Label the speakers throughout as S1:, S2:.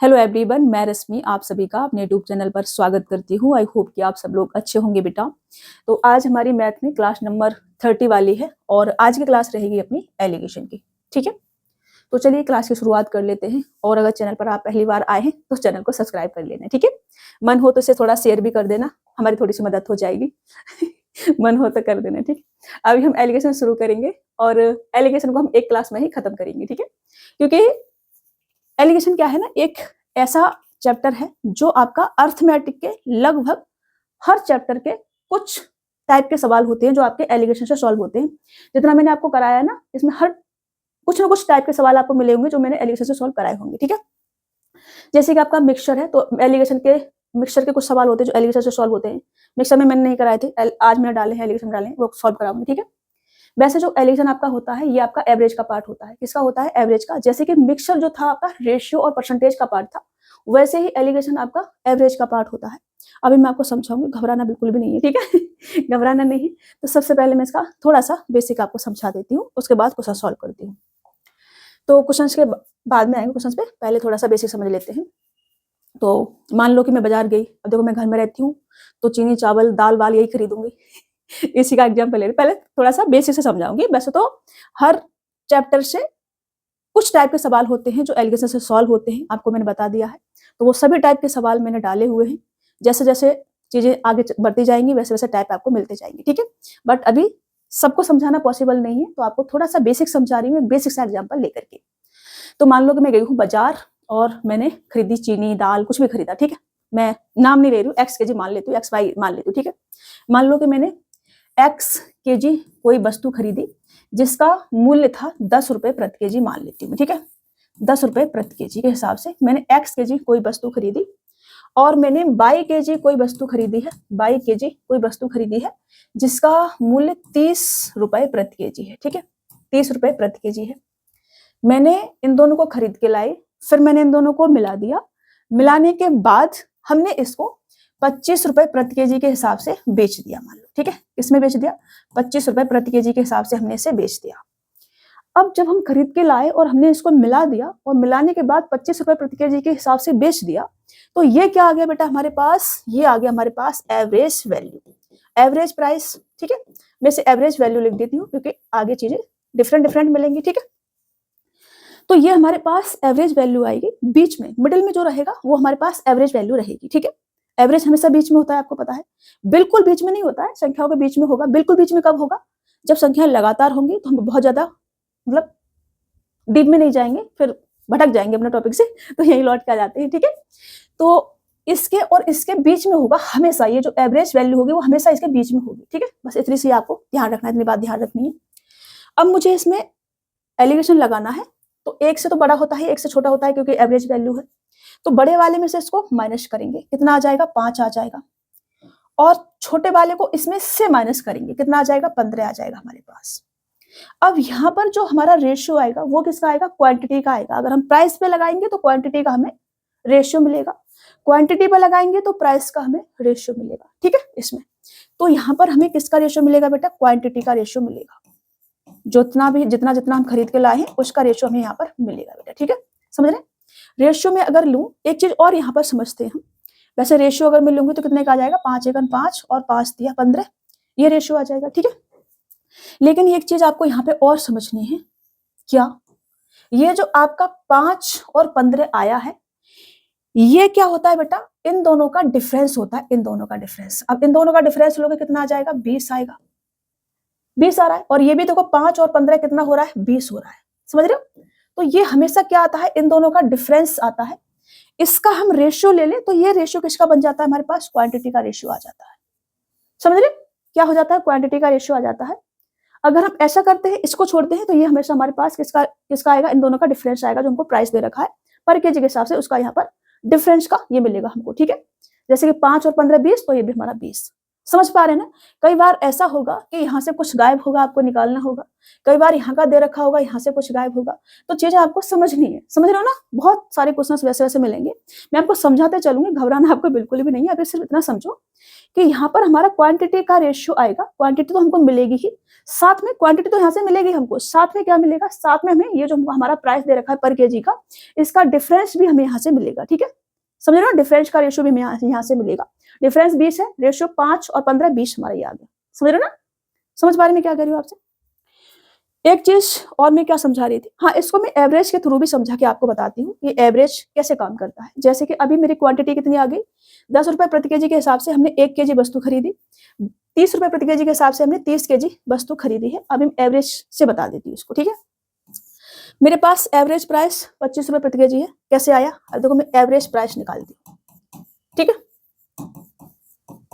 S1: Hello everyone, मैं रश्मि आप सभी का अपने यूट्यूब चैनल पर स्वागत करती हूँ। आई होप कि आप सब लोग अच्छे होंगे बेटा। तो आज हमारी मैथ में क्लास नंबर 30 वाली है और आज की क्लास रहेगी अपनी एलिगेशन की। ठीक है, तो चलिए क्लास की शुरुआत कर लेते हैं। और अगर चैनल पर आप पहली बार आए हैं तो चैनल को सब्सक्राइब कर लेना। ठीक है, मन हो तो इसे थोड़ा शेयर भी कर देना, हमारी थोड़ी सी मदद हो जाएगी। मन हो तो कर देना। ठीक, अभी हम एलिगेशन शुरू करेंगे और एलिगेशन को हम एक क्लास में ही खत्म करेंगे। ठीक है, क्योंकि एलिगेशन क्या है ना, एक ऐसा चैप्टर है जो आपका अर्थमेटिक के लगभग हर चैप्टर के कुछ टाइप के सवाल होते हैं जो आपके एलिगेशन से सॉल्व होते हैं। जितना मैंने आपको कराया ना, इसमें हर कुछ ना कुछ टाइप के सवाल आपको मिले होंगे जो मैंने एलिगेशन से सॉल्व कराए होंगे। ठीक है, जैसे कि आपका मिक्सचर है तो एलिगेशन के मिक्सचर के कुछ सवाल होते हैं जो एलिगेशन से सॉल्व होते हैं। मिक्सचर में मैंने नहीं कराए थे, आज मैंने डाले हैं, एलिगेशन डाले हैं, वो सॉल्व कराऊंगी। ठीक है, वैसे जो एलिगेशन आपका होता है ये आपका एवरेज का पार्ट होता है। किसका होता है? एवरेज का। जैसे कि मिक्सचर जो था आपका रेशियो और परसेंटेज का पार्ट था, वैसे ही एलिगेशन आपका एवरेज का पार्ट होता है। अभी मैं आपको समझाऊंगी, घबराना बिल्कुल भी नहीं है। ठीक है, घबराना नहीं है। तो सबसे पहले मैं इसका थोड़ा सा बेसिक आपको समझा देती हूँ, उसके बाद क्वेश्चन सॉल्व करती हूँ। तो क्वेश्चन के बाद में आएंगे क्वेश्चन पे, पहले थोड़ा सा बेसिक समझ लेते हैं। तो मान लो कि मैं बाजार गई, अब देखो मैं घर में रहती हूँ तो चीनी चावल दाल वाल यही खरीदूंगी। इसी का एग्जाम्पल ले रही, पहले थोड़ा सा बेसिक से समझाऊंगी। वैसे तो हर चैप्टर से कुछ टाइप के सवाल होते हैं जो एलिगेशन से सॉल्व होते हैं, आपको मैंने बता दिया है। तो वो सभी टाइप के सवाल मैंने डाले हुए हैं। जैसे जैसे चीजें आगे बढ़ती जाएंगी वैसे वैसे टाइप आपको मिलते जाएंगे। ठीक है, बट अभी सबको समझाना पॉसिबल नहीं है, तो आपको थोड़ा सा बेसिक समझा रही हूँ, बेसिक सा एग्जाम्पल लेकर के। तो मान लो कि मैं गई हूँ बाजार और मैंने खरीदी चीनी दाल, कुछ भी खरीदा। ठीक है, मैं नाम नहीं ले रही हूँ, एक्स केजी मान लेती हूँ, एक्स वाई मान लेती हूँ। ठीक है, मान लो कि मैंने एक्स केजी कोई वस्तु खरीदी जिसका मूल्य था 10 रुपए प्रति केजी मान लेती हूँ। ठीक है, 10 रुपए प्रति केजी के हिसाब से मैंने एक्स केजी कोई वस्तु खरीदी और मैंने वाई केजी कोई वस्तु खरीदी है, वाई केजी कोई वस्तु खरीदी है जिसका मूल्य 30 रुपए प्रति केजी है। ठीक है, 30 रुपए प्रति केजी है। मैंने इन दोनों को खरीद के लाई, फिर मैंने इन दोनों को मिला दिया। मिलाने के बाद हमने इसको 25 रुपए प्रति केजी के हिसाब से बेच दिया मान लो। ठीक है, इसमें बेच दिया 25 रुपए प्रति केजी के हिसाब से हमने इसे बेच दिया। अब जब हम खरीद के लाए और हमने इसको मिला दिया और मिलाने के बाद 25 रुपए प्रति केजी के हिसाब से बेच दिया, तो ये क्या आ गया बेटा हमारे पास? ये आ गया हमारे पास एवरेज वैल्यू, एवरेज प्राइस। ठीक है, मैं इसे एवरेज वैल्यू लिख देती हूँ क्योंकि आगे चीजें डिफरेंट डिफरेंट मिलेंगी। ठीक है, तो ये हमारे पास एवरेज वैल्यू आएगी। बीच में मिडिल में जो रहेगा वो हमारे पास एवरेज वैल्यू रहेगी। ठीक है, एवरेज हमेशा बीच में होता है, आपको पता है। बिल्कुल बीच में नहीं होता है, संख्याओं के बीच में होगा। बिल्कुल बीच में कब होगा? जब संख्याएं लगातार होंगी तो हम बहुत ज्यादा मतलब डीप में नहीं जाएंगे, फिर भटक जाएंगे अपने टॉपिक से, तो यही लौट के आ जाते हैं। ठीक है, तो इसके और इसके बीच में होगा हमेशा, ये जो एवरेज वैल्यू होगी वो हमेशा इसके बीच में होगी। ठीक है, बस इतनी सी आपको ध्यान रखना है, इतनी बात ध्यान रखनी है। अब मुझे इसमें एलिगेशन लगाना है, तो एक से तो बड़ा होता है, एक से छोटा होता है क्योंकि एवरेज वैल्यू है। तो बड़े वाले में से इसको माइनस करेंगे, कितना आ जाएगा? 5 आ जाएगा। और छोटे वाले को इसमें से माइनस करेंगे, कितना आ जाएगा? 15 आ जाएगा हमारे पास। अब यहाँ पर जो हमारा रेशियो आएगा वो किसका आएगा? क्वांटिटी का आएगा। अगर हम प्राइस पे लगाएंगे तो क्वांटिटी का हमें रेशियो मिलेगा, क्वांटिटी पे लगाएंगे तो प्राइस का हमें रेशियो मिलेगा। ठीक है, इसमें तो यहाँ पर हमें किसका रेशियो मिलेगा बेटा? क्वांटिटी का रेशियो मिलेगा। जितना जितना हम खरीद के लाए हैं उसका रेशियो हमें यहाँ पर मिलेगा बेटा। ठीक है, समझ रहे? रेशियो में अगर लूं, एक चीज और यहाँ पर समझते हैं हम। वैसे रेशियो अगर मैं लूंगी तो कितने का आ जाएगा? 5 एकन 5 और 5 दिया 15, ये रेशियो आ जाएगा। ठीक है, लेकिन एक चीज आपको यहाँ पे और समझनी है। क्या? ये जो आपका 5 और 15 आया है, ये क्या होता है बेटा? इन दोनों का डिफरेंस होता है, इन दोनों का डिफरेंस। अब इन दोनों का डिफरेंस लोगे कितना आ जाएगा? 20 आएगा। 20 आ रहा है, और ये भी देखो 5 और 15 कितना हो रहा है? 20 हो रहा है। समझ रहे हो? तो ये हमेशा क्या आता है? इन दोनों का डिफरेंस आता है। इसका हम रेशियो ले ले तो ये रेशियो किसका बन जाता है हमारे पास? क्वांटिटी का रेशियो आ जाता है। समझ रहे? क्या हो जाता है? क्वांटिटी का रेशियो आ जाता है। अगर हम ऐसा करते हैं, इसको छोड़ते हैं, तो ये हमेशा हमारे पास किसका किसका आएगा? इन दोनों का डिफरेंस आएगा, जो हमको प्राइस दे रखा है पर केजी के हिसाब से, उसका यहाँ पर डिफरेंस का ये मिलेगा हमको। ठीक है, जैसे कि 5 और 15 20, तो ये भी हमारा 20। समझ पा रहे हैं ना? कई बार ऐसा होगा कि यहाँ से कुछ गायब होगा, आपको निकालना होगा। कई बार यहाँ का दे रखा होगा, यहाँ से कुछ गायब होगा। तो चीजें आपको समझनी है, समझ रहे हो ना? बहुत सारे क्वेश्चंस वैसे वैसे मिलेंगे, मैं आपको समझाते चलूंगी, घबराना आपको बिल्कुल भी नहीं है। अभी सिर्फ इतना समझो कि यहाँ पर हमारा क्वांटिटी का रेशियो आएगा। क्वांटिटी तो हमको मिलेगी ही, साथ में क्वांटिटी तो यहाँ से मिलेगी हमको, साथ में क्या मिलेगा? साथ में हमें ये जो हमारा प्राइस दे रखा है पर केजी का, इसका डिफरेंस भी हमें यहाँ से मिलेगा। ठीक है, समझ रहे हो? डिफरेंस का रेशियो भी हमें यहाँ से मिलेगा। डिफरेंस 20 है, रेशियो 5 और 15 20 हमारा ये आ गया। समझ रहे हो ना? समझ पा रहे मैं क्या कर रही हूँ आपसे? एक चीज और मैं क्या समझा रही थी, हाँ, इसको मैं एवरेज के थ्रू भी समझा के आपको बताती हूँ ये एवरेज कैसे काम करता है। जैसे कि अभी मेरी क्वांटिटी कितनी आ गई? 10 रुपए प्रति केजी के हिसाब से हमने 1 केजी वस्तु खरीदी। 30 रुपए प्रति केजी के हिसाब से हमने 30 केजी वस्तु खरीदी है। अभी एवरेज से बता देती हूँ इसको। ठीक है, मेरे पास एवरेज प्राइस 25 रुपए प्रति केजी है। कैसे आया? अब देखो, मैं एवरेज प्राइस निकालती हूँ। ठीक है,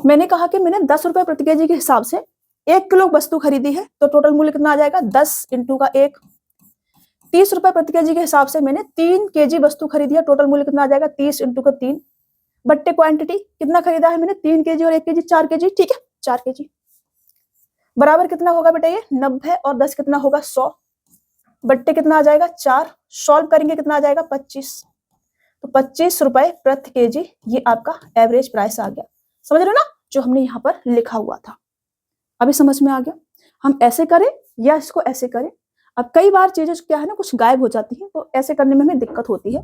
S1: मैंने कहा कि मैंने 10 रुपए प्रति केजी के हिसाब से 1 किलो वस्तु खरीदी है, तो टोटल मूल्य कितना आ जाएगा? 10 इंटू का 1। 30 रुपए प्रति केजी के हिसाब से मैंने 3 केजी वस्तु खरीदी है, टोटल मूल्य कितना आ जाएगा? 30 इंटू का 3। बट्टे क्वांटिटी कितना खरीदा है मैंने? 3 केजी और 1 केजी, 4 केजी। ठीक है, 4 केजी बराबर कितना होगा बेटा? ये 90 और 10 कितना होगा? 100। बट्टे कितना आ जाएगा? 4। सॉल्व करेंगे कितना आ जाएगा? 25। तो 25 रुपए प्रति केजी ये आपका एवरेज प्राइस आ गया। समझ रहे हो ना, जो हमने यहाँ पर लिखा हुआ था? अभी समझ में आ गया? हम ऐसे करें या इसको ऐसे करें? अब कई बार चीजें क्या है ना, कुछ गायब हो जाती है, तो ऐसे करने में हमें दिक्कत होती है,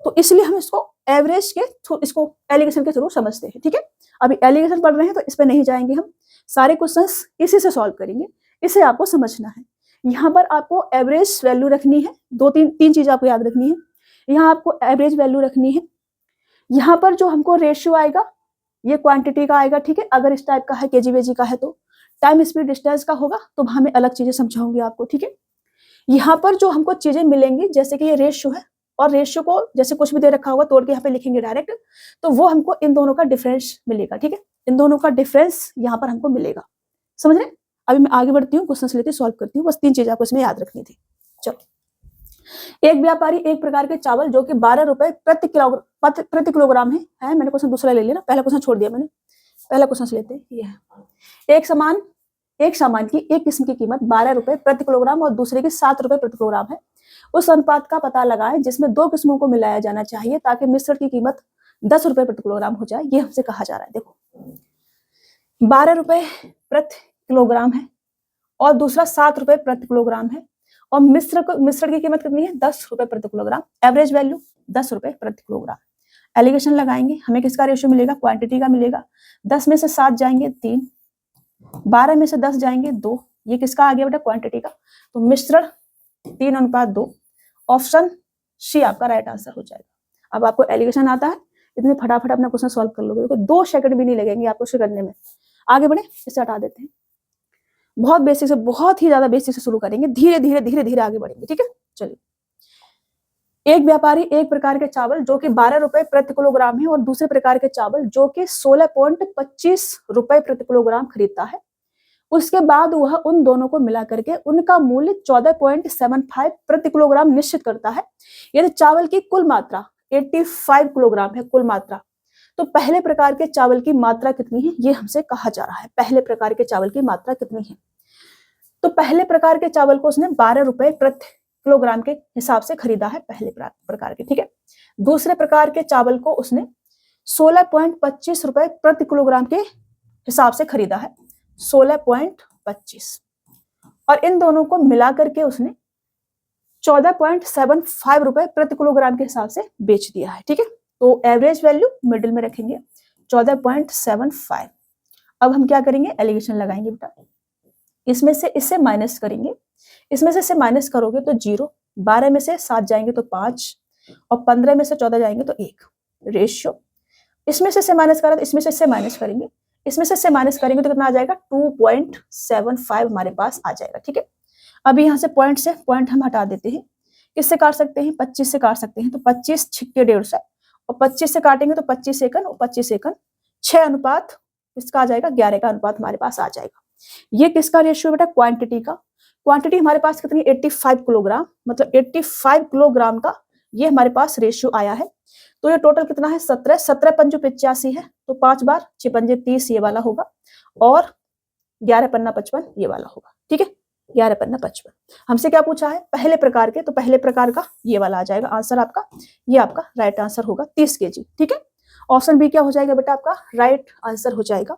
S1: तो इसलिए हम इसको एवरेज के थ्रू, इसको एलिगेशन के थ्रू समझते हैं। ठीक है, अभी एलिगेशन पढ़ रहे हैं तो इस पे नहीं जाएंगे हम, सारे क्वेश्चंस इसी से सॉल्व करेंगे। इसे आपको समझना है। यहाँ पर आपको एवरेज वैल्यू रखनी है, तीन चीज आपको याद रखनी है। यहाँ आपको एवरेज वैल्यू रखनी है। यहाँ पर जो हमको रेशियो आएगा ये क्वांटिटी का आएगा। ठीक है, अगर इस टाइप का है, केजी वेजी का है, तो टाइम स्पीड डिस्टेंस का होगा, तो वहां में अलग चीजें समझाऊंगी आपको। ठीक है, यहाँ पर जो हमको चीजें मिलेंगी, जैसे कि ये रेशियो है, और रेशियो को जैसे कुछ भी दे रखा होगा तोड़ के यहाँ पे लिखेंगे डायरेक्ट, तो वो हमको इन दोनों का डिफरेंस मिलेगा। ठीक है, इन दोनों का डिफरेंस यहाँ पर हमको मिलेगा। समझ रहे? अभी मैं आगे बढ़ती हूँ, क्वेश्चन लेती सॉल्व करती हूँ। बस 3 चीजें आपको इसमें याद रखनी थी। चलो, एक व्यापारी एक प्रकार के चावल जो कि 12 रुपए प्रति किलोग्राम है। मैंने क्वेश्चन दूसरा ले लिया ना, पहला क्वेश्चन छोड़ दिया मैंने, पहला क्वेश्चन लेते हैं। ये है एक सामान की एक किस्म की कीमत 12 रुपए प्रति किलोग्राम और दूसरे की 7 रुपए प्रति किलोग्राम है। उस अनुपात का पता लगाएं जिसमें 2 किस्मों को मिलाया जाना चाहिए ताकि मिश्रण की कीमत 10 रुपए प्रति किलोग्राम हो जाए। ये हमसे कहा जा रहा है। देखो, 12 रुपए प्रति किलोग्राम है और दूसरा 7 रुपए प्रति किलोग्राम है, और मिश्रण की कीमत कितनी है? 10 रुपए प्रति किलोग्राम। एवरेज वैल्यू 10 रुपए प्रति किलोग्राम। एलिगेशन लगाएंगे, हमें किसका रेशियो मिलेगा? क्वांटिटी का मिलेगा। 10 में से 7 जाएंगे 3, 12 में से 10 जाएंगे 2, ये किसका आ गया बेटा? क्वांटिटी का। तो मिश्रण 3:2। ऑप्शन सी आपका राइट आंसर हो जाएगा। अब आपको एलिगेशन आता है, इतने फटाफट अपना क्वेश्चन सॉल्व कर लोगे, देखो 2 सेकंड भी नहीं लगेंगे आपको इसे करने में। आगे बढ़े, इसे हटा देते हैं। बहुत बेसिक से, बहुत ही ज्यादा बेसिक से शुरू करेंगे, धीरे धीरे धीरे धीरे आगे बढ़ेंगे। ठीक है, चलिए। एक व्यापारी एक प्रकार के चावल जो कि 12 रुपए प्रति किलोग्राम है और दूसरे प्रकार के चावल जो कि 16.25 रुपए प्रति किलोग्राम खरीदता है। उसके बाद वह उन दोनों को मिला करके उनका मूल्य 14.75 प्रति किलोग्राम निश्चित करता है। यदि चावल की कुल मात्रा 85 किलोग्राम है, कुल मात्रा, तो पहले प्रकार के चावल की मात्रा कितनी है? ये हमसे कहा जा रहा है। पहले प्रकार के चावल की मात्रा कितनी है? तो पहले प्रकार के चावल को उसने 12 रुपए प्रति किलोग्राम के हिसाब से खरीदा है, पहले प्रकार के। ठीक है, दूसरे प्रकार के चावल को उसने 16.25 रुपए प्रति किलोग्राम के हिसाब से खरीदा है, 16.25, और इन दोनों को मिला करके उसने 14.75 रुपए प्रति किलोग्राम के हिसाब से बेच दिया है। ठीक है, तो एवरेज वैल्यू मिडिल में रखेंगे 14.75। अब हम क्या करेंगे? एलिगेशन लगाएंगे बेटा। इसमें से इससे माइनस करेंगे, इसमें से इससे माइनस करोगे तो 0, 12 में से 7 जाएंगे तो 5, और 15 में से 14 जाएंगे तो 1। रेशियो इसमें से माइनस करा तो इसमें से इससे माइनस करेंगे, इसमें से इससे माइनस करेंगे तो कितना आ जाएगा? 2.75 हमारे पास आ जाएगा। ठीक है, अभी यहाँ से पॉइंट हम हटा देते हैं। किससे काट सकते हैं? 25 से काट सकते हैं। तो 25 छिक्के 150, और 25 से काटेंगे तो 25 सेकंड और 25 सेकंड, 6 अनुपात किसका आ जाएगा? 11 का अनुपात हमारे पास आ जाएगा। ये किसका रेशियो बेटा? क्वांटिटी का। क्वांटिटी हमारे पास कितनी? 85 किलोग्राम, मतलब 85 किलोग्राम का ये हमारे पास रेशियो आया है। तो ये टोटल कितना है 17, 17 पंजू 85 है, तो 5 बार 6 पंजे 30 ये वाला होगा, और 11 पन्ना 55 ये वाला होगा। ठीक है, 11 पन्ना 55। हमसे क्या पूछा है, पहले प्रकार के, तो पहले प्रकार का ये वाला आ जाएगा आंसर आपका, ये आपका राइट आंसर होगा 30 kg। ठीक है, ऑप्शन बी क्या हो जाएगा बेटा आपका राइट आंसर हो जाएगा।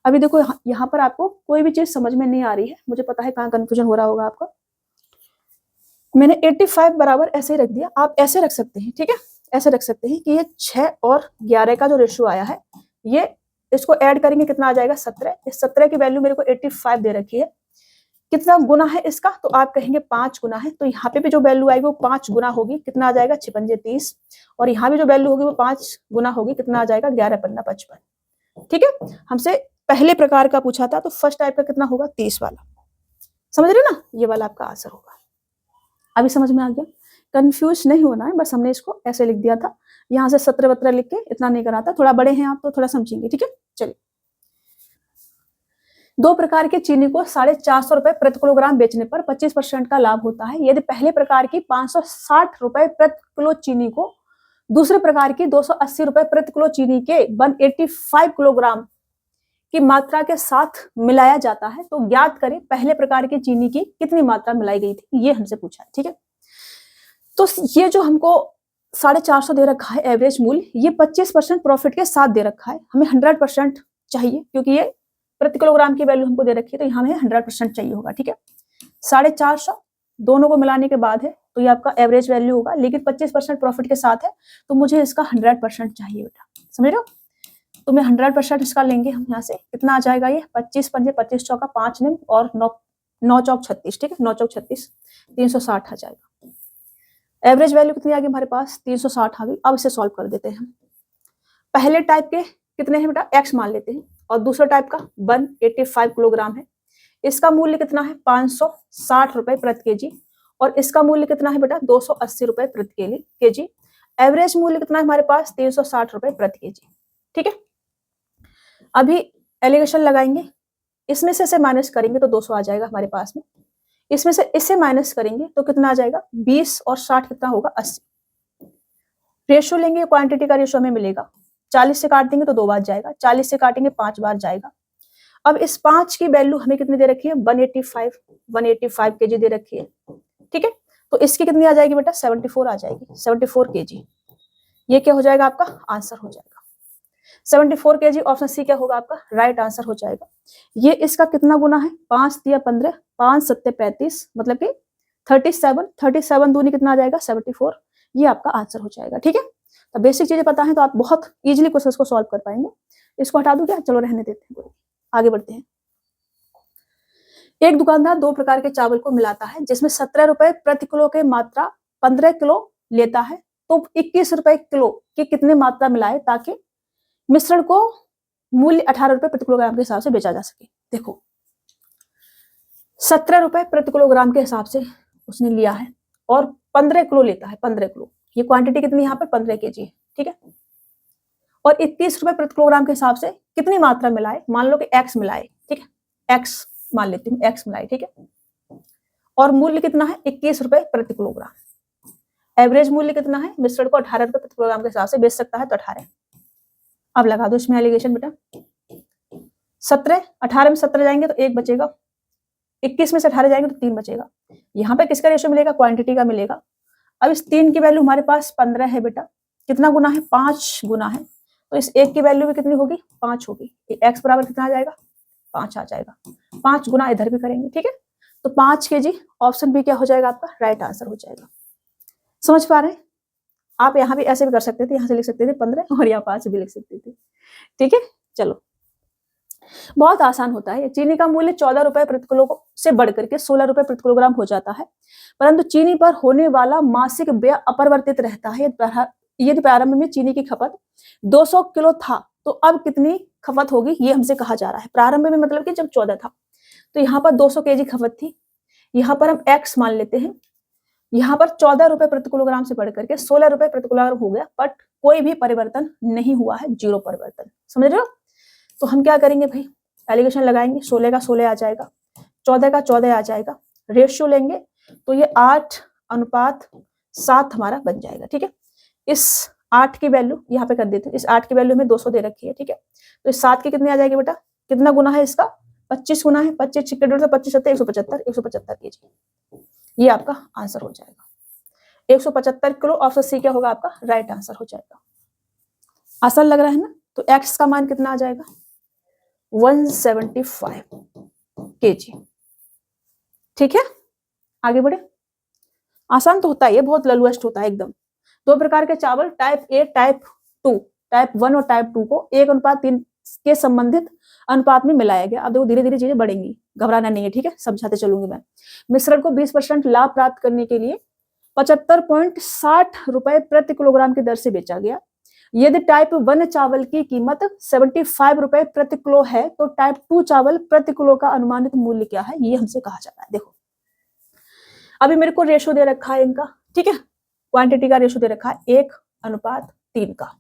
S1: अभी देखो यहाँ पर आपको कोई भी चीज समझ में नहीं आ रही है, मुझे पता है कहाँ कंफ्यूजन हो रहा होगा आपका। मैंने 85 बराबर ऐसे ही रख दिया, आप ऐसे रख सकते हैं। ठीक है, ऐसे रख सकते हैं कि ये 6 और 11 का जो रेशियो आया है, ये इसको ऐड करेंगे कितना आ जाएगा 17। इस 17 की वैल्यू मेरे को 85 दे रखी है, कितना गुना है इसका, तो आप कहेंगे 5 गुना है, तो यहाँ पे भी जो वैल्यू आएगी वो 5 गुना होगी, कितना आ जाएगा 6 पंजे 30, और यहाँ भी जो वैल्यू होगी वो 5 गुना होगी, कितना आ जाएगा 11 पन्ना 55। ठीक है, हमसे पहले प्रकार का पूछा था, तो फर्स्ट टाइप का कितना होगा 30 वाला, समझ रहे ना, ये वाला आपका आंसर होगा। अभी समझ में आ गया, कंफ्यूज नहीं होना है, बस हमने इसको ऐसे लिख दिया था, यहाँ से 17 लिख के इतना नहीं करा था, थोड़ा बड़े हैं आप तो थोड़ा समझेंगे। ठीक है, चलिए, 2 प्रकार के चीनी को 450 रुपए प्रति किलोग्राम बेचने पर 25% का लाभ होता है। यदि पहले प्रकार की 560 रुपए प्रति किलो चीनी को दूसरे प्रकार की 280 रुपए प्रति किलो चीनी के 185 किलोग्राम की मात्रा के साथ मिलाया जाता है, तो ज्ञात करें पहले प्रकार की चीनी की कितनी मात्रा मिलाई गई थी, ये हमसे पूछा है। ठीक है, तो ये जो हमको 450 दे रखा है एवरेज मूल्य, ये 25% प्रॉफिट के साथ दे रखा है, हमें 100% चाहिए, क्योंकि ये प्रति किलोग्राम की वैल्यू हमको दे रखी है, तो यहाँ हमें 100% चाहिए होगा। ठीक है, 450 दोनों को मिलाने के बाद है, तो ये आपका एवरेज वैल्यू होगा, लेकिन 25% प्रॉफिट के साथ है, तो मुझे इसका 100% चाहिए बेटा, समझ रहे हो। तो मैं 100% इसका लेंगे हम, यहाँ से कितना आ जाएगा, ये 25 पंजे 25 चौका 5 निम और 9 चौक 36। ठीक है, 9 चौक 36, 360 आ जाएगा। एवरेज वैल्यू कितनी आ गई हमारे पास, 360 आ गई। अब इसे सॉल्व कर देते हैं हम। पहले टाइप के कितने हैं बेटा, x मान लेते हैं, और दूसरा टाइप का 185 किलोग्राम है, इसका मूल्य कितना है 560 रुपए प्रति केजी, और इसका मूल्य कितना है बेटा 280 रुपए प्रति केजी। एवरेज मूल्य कितना है हमारे पास 360 रुपए प्रति केजी। ठीक है, अभी एलिगेशन लगाएंगे, इसमें से इसे माइनस करेंगे तो 200 आ जाएगा हमारे पास में, इसमें से इसे माइनस करेंगे तो कितना आ जाएगा 20 और 60 कितना होगा 80। रेशियो लेंगे, क्वांटिटी का रेशियो हमें मिलेगा, 40 से काट देंगे तो 2 बार जाएगा, 40 से काटेंगे 5 बार जाएगा। अब इस 5 की वैल्यू हमें कितनी दे रखी है 185 केजी दे रखी है। ठीक है, तो इसकी कितनी आ जाएगी बेटा 74 आ जाएगी, 74 केजी। ये क्या हो जाएगा आपका आंसर हो जाएगा 74 केजी। ऑप्शन सी क्या होगा आपका राइट आंसर हो जाएगा। ये इसका कितना गुना है 5 दिया 15, 5 सत्ते 35, मतलब कि 37 दूनी कितना आ जाएगा 74, ये आपका आंसर हो जाएगा। ठीक है, तो बेसिक चीजें पता है तो आप बहुत इजीली क्वेश्चन को सॉल्व कर पाएंगे। इसको हटा दूं क्या, चलो रहने देते हैं, आगे बढ़ते हैं। एक दुकानदार 2 प्रकार के चावल को मिलाता है, जिसमें 17 रुपए प्रति किलो के मात्रा 15 किलो लेता है, तो 21 रुपए किलो की कितनी मात्रा मिलाए ताकि मिश्रण को मूल्य 18 रुपए प्रति किलोग्राम के हिसाब से बेचा जा सके। देखो 17 रुपए प्रति किलोग्राम के हिसाब से उसने लिया है, और 15 किलो लेता है, 15 किलो, ये क्वांटिटी कितनी यहाँ पर 15 केजी है। ठीक है, और 21 रुपए प्रति किलोग्राम के हिसाब से कितनी मात्रा मिलाए, मान लो कि x मिलाए। ठीक है, x मान लेती हूँ, x मिलाए। ठीक है, और मूल्य कितना है 21 रुपए प्रति किलोग्राम। एवरेज मूल्य कितना है, मिश्रण को 18 रुपए प्रति किलोग्राम के हिसाब से बेच सकता है, तो 18। अब लगा दो इसमें एलिगेशन बेटा, 17 18 में 17 जाएंगे तो 1 बचेगा, 21 में से 18 जाएंगे तो 3 बचेगा। यहाँ पे किसका रेशियो मिलेगा, क्वांटिटी का मिलेगा। अब इस 3 की वैल्यू हमारे पास 15 है बेटा, कितना गुना है 5 गुना है, तो इस 1 की वैल्यू भी कितनी होगी 5 होगी, x बराबर कितना आ जाएगा 5 आ जाएगा। 5 गुना इधर भी करेंगे। ठीक है, तो 5 केजी, ऑप्शन बी क्या हो जाएगा आपका राइट आंसर हो जाएगा। समझ पा रहे हैं, आप यहाँ भी ऐसे भी कर सकते थे, यहाँ से लिख सकते थे 15 और यहाँ 5 भी लिख सकते थे। ठीक है, चलो बहुत आसान होता है। चीनी का मूल्य 14 रुपए प्रति किलो से बढ़कर के 16 रुपए प्रति किलोग्राम हो जाता है, परंतु चीनी पर होने वाला मासिक व्यय अपरिवर्तित रहता है। यदि प्रारंभ में चीनी की खपत 200 किलो था, तो अब कितनी खपत होगी ये हमसे कहा जा रहा है। प्रारंभ में मतलब कि जब 14 था, तो यहाँ पर 200 केजी खपत थी, यहाँ पर हम x मान लेते हैं, यहाँ पर 14 रुपए प्रति किलोग्राम से बढ़कर के 16 रुपए प्रति किलोग्राम हो गया, बट कोई भी परिवर्तन नहीं हुआ है, 0 परिवर्तन। समझ रहे हो, तो हम क्या करेंगे भाई, एलिगेशन लगाएंगे, 16 का 16 आ जाएगा, 14 का 14 आ जाएगा, रेशियो लेंगे तो ये 8:7 हमारा बन जाएगा। ठीक है, इस 8 की वैल्यू यहाँ पे कर देती हूँ। इस 8 की वैल्यू में 200 दे रखी है, ठीक है। तो इस 7 की कितनी आ जाएगी बेटा, कितना गुना है इसका, 25 गुना है, 25 छिक्के 150, 25 सत्ते 175 kg। ये आपका आंसर हो जाएगा 175 किलो। ऑप्शन सी क्या होगा आपका राइट आंसर हो जाएगा। आसान लग रहा है ना। तो एक्स का मान कितना आ जाएगा 175 kg। ठीक है, आगे बढ़े। आसान तो होता है ये, बहुत ललुएस्ट होता है एकदम। 2 प्रकार के चावल टाइप ए टाइप 2, टाइप 1 और टाइप 2 को 1:3 के संबंधित अनुपात में मिलाया गया। अब देखो धीरे धीरे चीजें बढ़ेंगी, घबराना नहीं है, ठीक है, समझाते चलूंगी मैं। मिश्रण को 20% लाभ प्राप्त करने के लिए 75.60 रुपए प्रति किलोग्राम की दर से बेचा गया। यदि टाइप 1 चावल की कीमत 75 रुपए प्रति किलो है तो टाइप 2 चावल प्रति किलो का अनुमानित मूल्य क्या है, ये हमसे कहा जा रहा है। देखो अभी मेरे को रेशो दे रखा है इनका, ठीक है, क्वांटिटी का रेशो दे रखा है 1:3 का।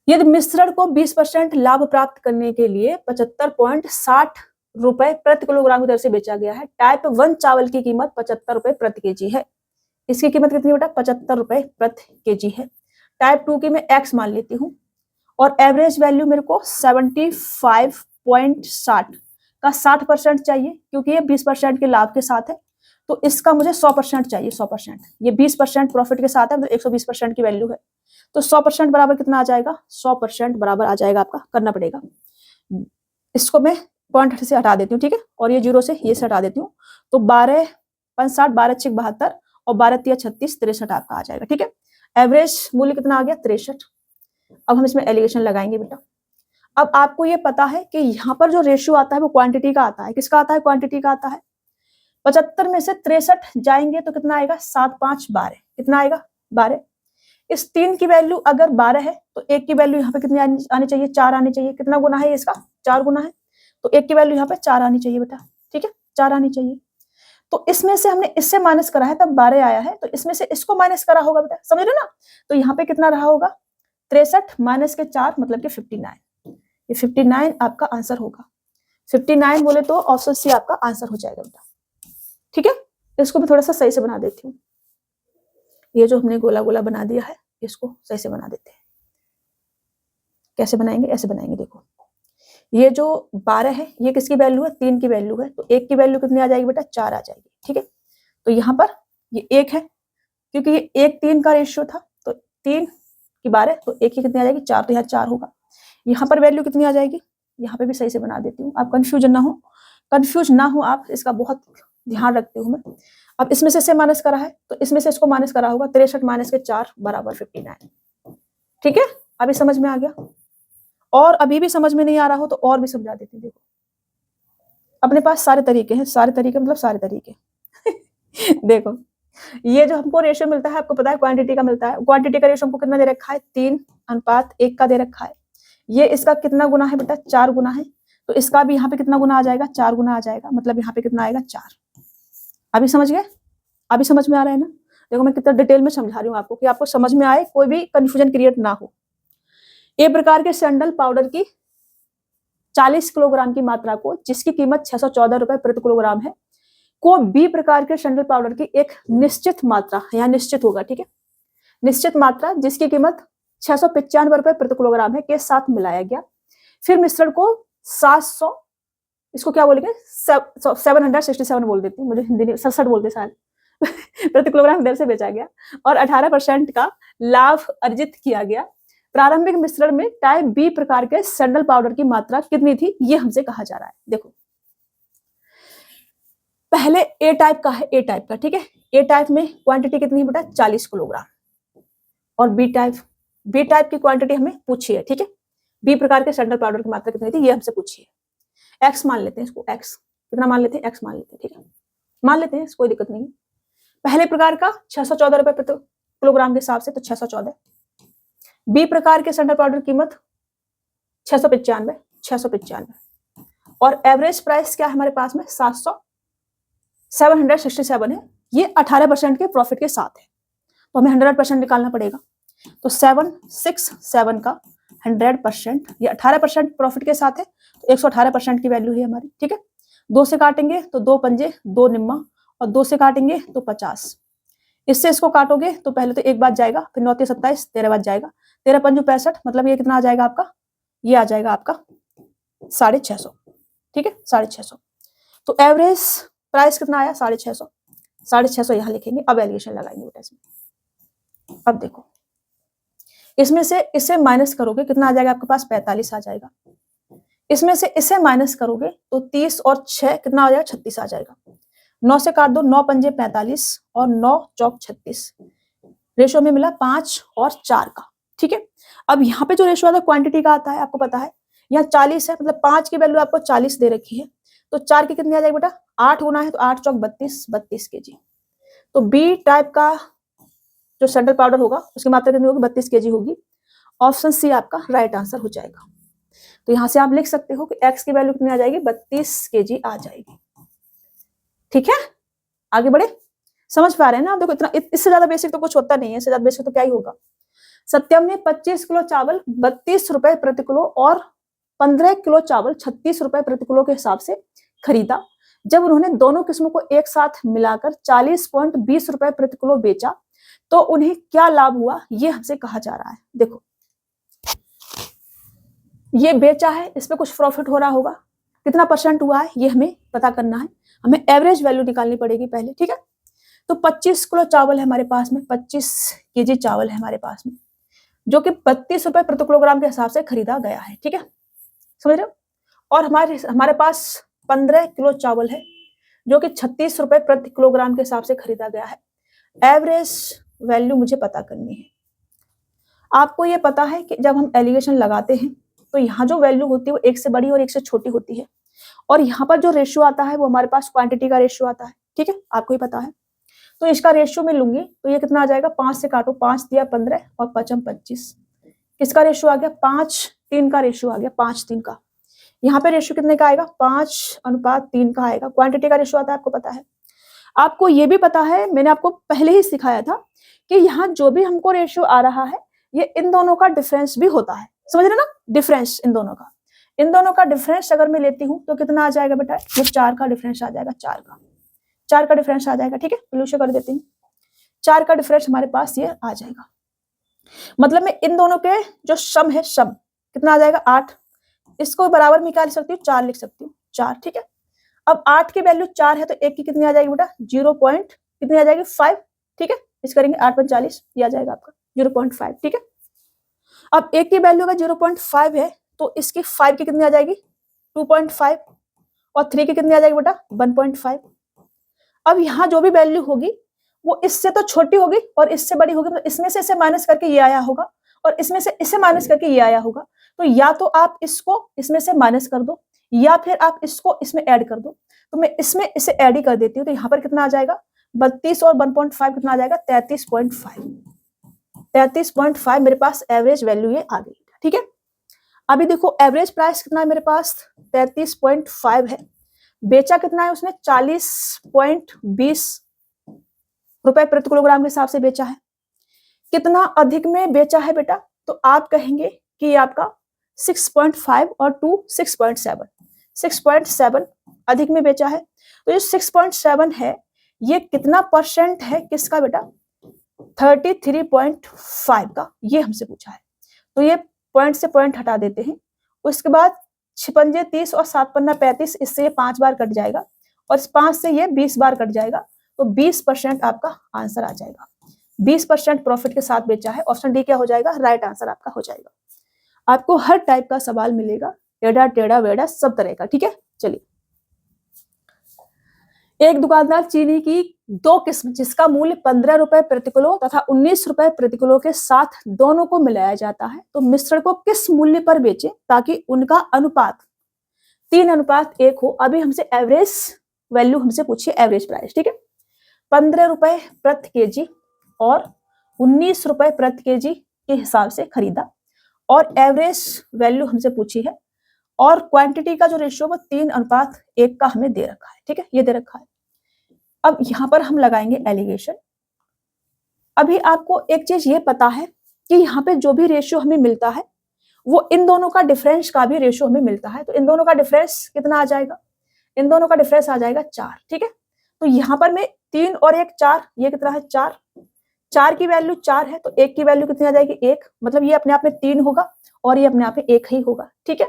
S1: यदि मिश्रण को 20% लाभ प्राप्त करने के लिए 75.60 रुपए प्रति किलोग्राम की दर से बेचा गया है। टाइप 1 चावल की कीमत 75 रुपए प्रति केजी है। इसकी कीमत कितनी बेटा 75 रुपए प्रति केजी है। टाइप 2 की मैं एक्स मान लेती हूँ और एवरेज वैल्यू मेरे को 75.60 का 60% चाहिए, क्योंकि ये 20% के लाभ के साथ है। तो इसका मुझे 100% चाहिए, 100%। ये 20% प्रॉफिट के साथ है, तो 120% की वैल्यू है। तो 100% बराबर कितना आ जाएगा, 100% बराबर आ जाएगा आपका, करना पड़ेगा। इसको मैं पॉइंट से हटा देती हूँ, ठीक है, और ये 0 से ये से हटा देती हूँ। तो 12 5 60 12 6 72 और 12 3 36 63 आपका आ जाएगा, ठीक है। एवरेज मूल्य कितना आ गया 63। अब हम इसमें एलिगेशन लगाएंगे बेटा। अब आपको ये पता है कि यहाँ पर जो रेशियो आता है वो क्वांटिटी का आता है। किसका आता है, क्वांटिटी का आता है। 75 में से 63 जाएंगे तो कितना आएगा 7 5 12, कितना आएगा 12। इस 3 की वैल्यू अगर 12 है तो 1 की वैल्यू यहाँ पे कितनी आनी चाहिए, 4 आनी चाहिए। कितना गुना है इसका, 4 गुना है, तो 1 की वैल्यू यहाँ पे 4 आनी चाहिए बेटा, ठीक है, 4 आनी चाहिए। तो इसमें से हमने इससे माइनस करा है तब 12 आया है, तो इसमें से इसको माइनस करा होगा बेटा, समझ रहे ना। तो यहाँ पे कितना रहा होगा 63 माइनस के 4 मतलब कि 59। ये 59 आपका आंसर होगा। 59 बोले तो ऑप्शन सी आपका आंसर हो जाएगा बेटा, ठीक है। इसको मैं थोड़ा सा सही से बना देती हूँ। ये जो हमने गोला गोला बना दिया है इसको सही से बना देते हैं। कैसे बनाएंगे, ऐसे बनाएंगे। देखो ये जो 12 है ये किसकी वैल्यू है, 3 की वैल्यू है, तो 1 की वैल्यू कितनी आ जाएगी बेटा 4 आ जाएगी, ठीक है। तो यहाँ पर ये 1 है, क्योंकि ये 1:3 का रेशियो था, तो 3 की 12 तो 1 की कितनी आ जाएगी 4, तो यहाँ 4 होगा। यहाँ पर वैल्यू कितनी आ जाएगी, यहाँ पे भी सही से बना देती हूँ, आप कंफ्यूज ना हो आप, इसका बहुत ध्यान रखती हूँ मैं। अब इसमें से इसे माइनस करा है तो इसमें से इसको माइनस करा होगा, 63 माइनस के 4 बराबर 59, ठीक है। अभी समझ में आ गया, और अभी भी समझ में नहीं आ रहा हो तो और भी समझा देती हूँ। देखो अपने पास सारे तरीके हैं, सारे तरीके मतलब सारे तरीके देखो ये जो हमको रेशियो मिलता है, आपको पता है क्वांटिटी का मिलता है। क्वांटिटी का रेशियो हमको कितना दे रखा है 3:1 का दे रखा है। ये इसका कितना गुना है बेटा 4 गुना है, तो इसका भी यहाँ पे कितना गुना आ जाएगा 4 गुना आ जाएगा, मतलब यहाँ पे कितना आएगा 4। अभी समझ गए, अभी समझ में आ रहा है ना। देखो मैं कितना डिटेल में समझा रही हूँ आपको कि आपको समझ में आए, कोई भी कंफ्यूजन क्रिएट ना हो। ए प्रकार के सैंडल पाउडर की 40 किलोग्राम की मात्रा को, जिसकी कीमत 614 रुपए प्रति किलोग्राम है, को बी प्रकार के सैंडल पाउडर की एक निश्चित मात्रा, यहाँ निश्चित होगा, ठीक है, निश्चित मात्रा जिसकी कीमत 695 रुपए प्रति किलोग्राम है के साथ मिलाया गया। फिर मिश्रण को 700, इसको क्या बोलेंगे 767 बोल देती हूँ, मुझे हिंदी में 67 बोलते शायद प्रति किलोग्राम दर से बेचा गया और 18% का लाभ अर्जित किया गया। प्रारंभिक मिश्रण में टाइप बी प्रकार के सैंडल पाउडर की मात्रा कितनी थी, ये हमसे कहा जा रहा है। देखो पहले ए टाइप का है, ए टाइप का, ठीक है। ए टाइप में क्वांटिटी कितनी है बेटा 40 किलोग्राम, और बी टाइप की क्वांटिटी हमें पूछी है, ठीक है। बी प्रकार के सैंडल पाउडर की मात्रा कितनी थी ये हमसे पूछी है। एक्स मान लेते हैं इसको, एक्स कितना मान लेते हैं, एक्स मान लेते हैं, ठीक है, मान लेते हैं, कोई दिक्कत नहीं है। पहले प्रकार का 614 रुपए प्रति किलोग्राम के हिसाब से, तो 614। बी प्रकार के सैंडल पाउडर कीमत 695 और एवरेज प्राइस क्या है हमारे पास में 767 है। ये 18% के प्रॉफिट के साथ है, तो हमें 100% निकालना पड़ेगा। तो 767 का 100%, ये 18% प्रॉफिट के साथ है, तो 118% की वैल्यू है हमारी, ठीक है। 2 से काटेंगे तो 2 पंजे 2 निम्मा, और 2 से काटेंगे तो 50। इससे इसको काटोगे तो पहले तो 1 बार जाएगा, फिर 9 27, 13 बार जाएगा, 13 पंजू 65, मतलब ये कितना आ जाएगा आपका, ये आ जाएगा आपका 650, ठीक है 650। तो एवरेज प्राइस कितना आया 650, 650 यहाँ लिखेंगे। अब एलिगेशन लगाएंगे बेटा इसमें। अब देखो इसमें से इसे माइनस करोगे कितना आ जाएगा आपके पास, 45 आ जाएगा। इसमें से इसे माइनस करोगे तो 30 और 6 कितना आ जाएगा, 36 आ जाएगा। 9 से काट दो, 9 पंजे 45 और 9 चौक 36, रेशो में मिला 5 और 4 का, ठीक है। अब यहाँ पे जो रेशो आता है क्वांटिटी का आता है, आपको पता है यहाँ 40 है, मतलब 5 की वैल्यू आपको 40 दे रखी है, तो 4 की कितनी आ जाएगी बेटा, 8 होना है, तो 8 चौक 32, 32 kg। तो बी टाइप का जो सैंडल पाउडर होगा उसकी मात्रा कितनी होगी, 32 kg होगी। ऑप्शन सी आपका राइट आंसर हो जाएगा। तो यहाँ से आप लिख सकते हो कि एक्स की वैल्यू कितनी आ जाएगी, 32 kg आ जाएगी, ठीक है। आगे बढ़े, समझ पा रहे हैं ना आप। देखो इतना, इससे ज्यादा बेसिक तो कुछ होता नहीं है, इससे ज्यादा बेसिक तो क्या ही होगा। सत्यम ने 25 किलो चावल 32 रुपए प्रति किलो और 15 किलो चावल 36 रुपए प्रति किलो के हिसाब से खरीदा। जब उन्होंने दोनों किस्मों को एक साथ मिलाकर 40.20 रुपए प्रति किलो बेचा तो उन्हें क्या लाभ हुआ, ये हमसे कहा जा रहा है। देखो ये बेचा है, इस पे कुछ प्रॉफिट हो रहा होगा, कितना परसेंट हुआ है ये हमें पता करना है, हमें एवरेज वैल्यू निकालनी पड़ेगी पहले, ठीक है। तो 25 किलो चावल है हमारे पास में, 25 kg चावल है हमारे पास में, जो कि 32 रुपए प्रति किलोग्राम के हिसाब से खरीदा गया है, ठीक है, समझ रहे हो। और हमारे पास 15 किलो चावल है जो कि 36 रुपए प्रति किलोग्राम के हिसाब से खरीदा गया है। एवरेज वैल्यू मुझे पता करनी है। आपको ये पता है कि जब हम एलिगेशन लगाते हैं तो यहाँ जो वैल्यू होती है वो 1 से बड़ी और 1 से छोटी होती है, और यहाँ पर जो रेशियो आता है वो हमारे पास क्वांटिटी का रेशियो आता है, ठीक है, आपको ही पता है। तो इसका रेशियो में लूंगी तो ये कितना आ जाएगा, 5 से काटो, 5 दिया 15 और 5 25, किसका रेशियो आ गया, 5:3 का रेशियो आ गया, 5:3 का। यहाँ पे रेशियो कितने का आएगा, 5:3 का आएगा। क्वांटिटी का रेशियो आता है, आपको पता है। आपको ये भी पता है, मैंने आपको पहले ही सिखाया था कि यहाँ जो भी हमको रेशियो आ रहा है ये इन दोनों का डिफरेंस भी होता है, समझ रहे ना, डिफरेंस इन दोनों का डिफरेंस अगर मैं लेती हूँ तो कितना आ जाएगा बेटा, ये 4 का डिफरेंस आ जाएगा, 4 का डिफरेंस आ जाएगा, ठीक है। सोल्यूशन कर देती हूँ, 4 का डिफरेंस हमारे पास ये आ जाएगा। मतलब मैं इन दोनों के जो सम है, सम कितना आ जाएगा, 8, इसको बराबर में क्या लिख सकती हूँ, 4 लिख सकती हूँ, 4, ठीक है। अब 8 की वैल्यू 4 है तो 1 की कितनी आ जाएगी बेटा, 0 पॉइंट कितनी आ जाएगी, 5, ठीक है। इस करेंगे 8 × 40, ये आ जाएगा आपका 0.5, ठीक है। अब 1 की वैल्यू का 0.5 है तो इसकी 5 की कितनी आ जाएगी, 2.5, और 3 की कितनी आ जाएगी बेटा, 1.5। अब यहाँ जो भी वैल्यू होगी वो इससे तो छोटी होगी और इससे बड़ी होगी, मतलब इसमें से इसे माइनस करके ये आया होगा और इसमें से इसे माइनस करके ये आया होगा। तो या तो आप इसको इसमें से माइनस कर दो या फिर आप इसको इसमें ऐड कर दो। तो मैं इसमें इसे ऐड ही कर देती हूँ, तो यहाँ पर कितना आ जाएगा, 32 और 1.5 कितना आ जाएगा, 33.5। 33.5 मेरे पास एवरेज वैल्यू ये आ गई, ठीक है। अभी देखो एवरेज प्राइस कितना है मेरे पास, 33.5 है। बेचा कितना है उसने, 40.20 रुपए प्रति किलोग्राम के हिसाब से बेचा है। कितना अधिक में बेचा है बेटा, तो आप कहेंगे कि ये आपका 6.5 और 2 6.7, 6.7 अधिक में बेचा है। तो ये 6.7 है, ये कितना परसेंट है किसका बेटा, 33.5 का, ये हमसे पूछा है। तो ये पॉइंट से पॉइंट हटा देते हैं। उसके बाद 6 30 और 7 पन्ना 35, इससे ये 5 बार कट जाएगा और इस 5 से ये 20 बार कट जाएगा, तो 20% आपका आंसर आ जाएगा। 20% प्रॉफिट के साथ बेचा है। ऑप्शन डी क्या हो जाएगा, राइट आंसर आपका हो जाएगा। आपको हर टाइप का सवाल मिलेगा, टेढ़ा टेढ़ा वेढ़ा सब तरह का, ठीक है। चलिए, एक दुकानदार चीनी की 2 किस्म जिसका मूल्य 15 रुपए प्रति किलो तथा 19 रुपए प्रति किलो के साथ दोनों को मिलाया जाता है, तो मिश्रण को किस मूल्य पर बेचे ताकि उनका अनुपात 3:1 हो। अभी हमसे एवरेज वैल्यू हमसे पूछिए, एवरेज प्राइस, ठीक है। 15 रुपए प्रति केजी और 19 रुपए प्रति केजी के हिसाब से खरीदा और एवरेज वैल्यू हमसे पूछी है, और क्वांटिटी का जो रेशियो वो 3:1 का हमें दे रखा है, ठीक है, ये दे रखा है। अब यहां पर हम लगाएंगे एलिगेशन। अभी आपको एक चीज ये पता है कि यहाँ पे जो भी रेशियो हमें मिलता है वो इन दोनों का डिफरेंस का भी रेशियो हमें मिलता है। तो इन दोनों का डिफरेंस कितना आ जाएगा, इन दोनों का डिफरेंस आ जाएगा 4, ठीक है। तो यहाँ पर मैं 3 और 1 4, ये कितना है 4, 4 की वैल्यू 4 है तो 1 की वैल्यू कितनी आ जाएगी 1, मतलब ये अपने आप में 3 होगा और ये अपने आप में 1 ही होगा। ठीक है,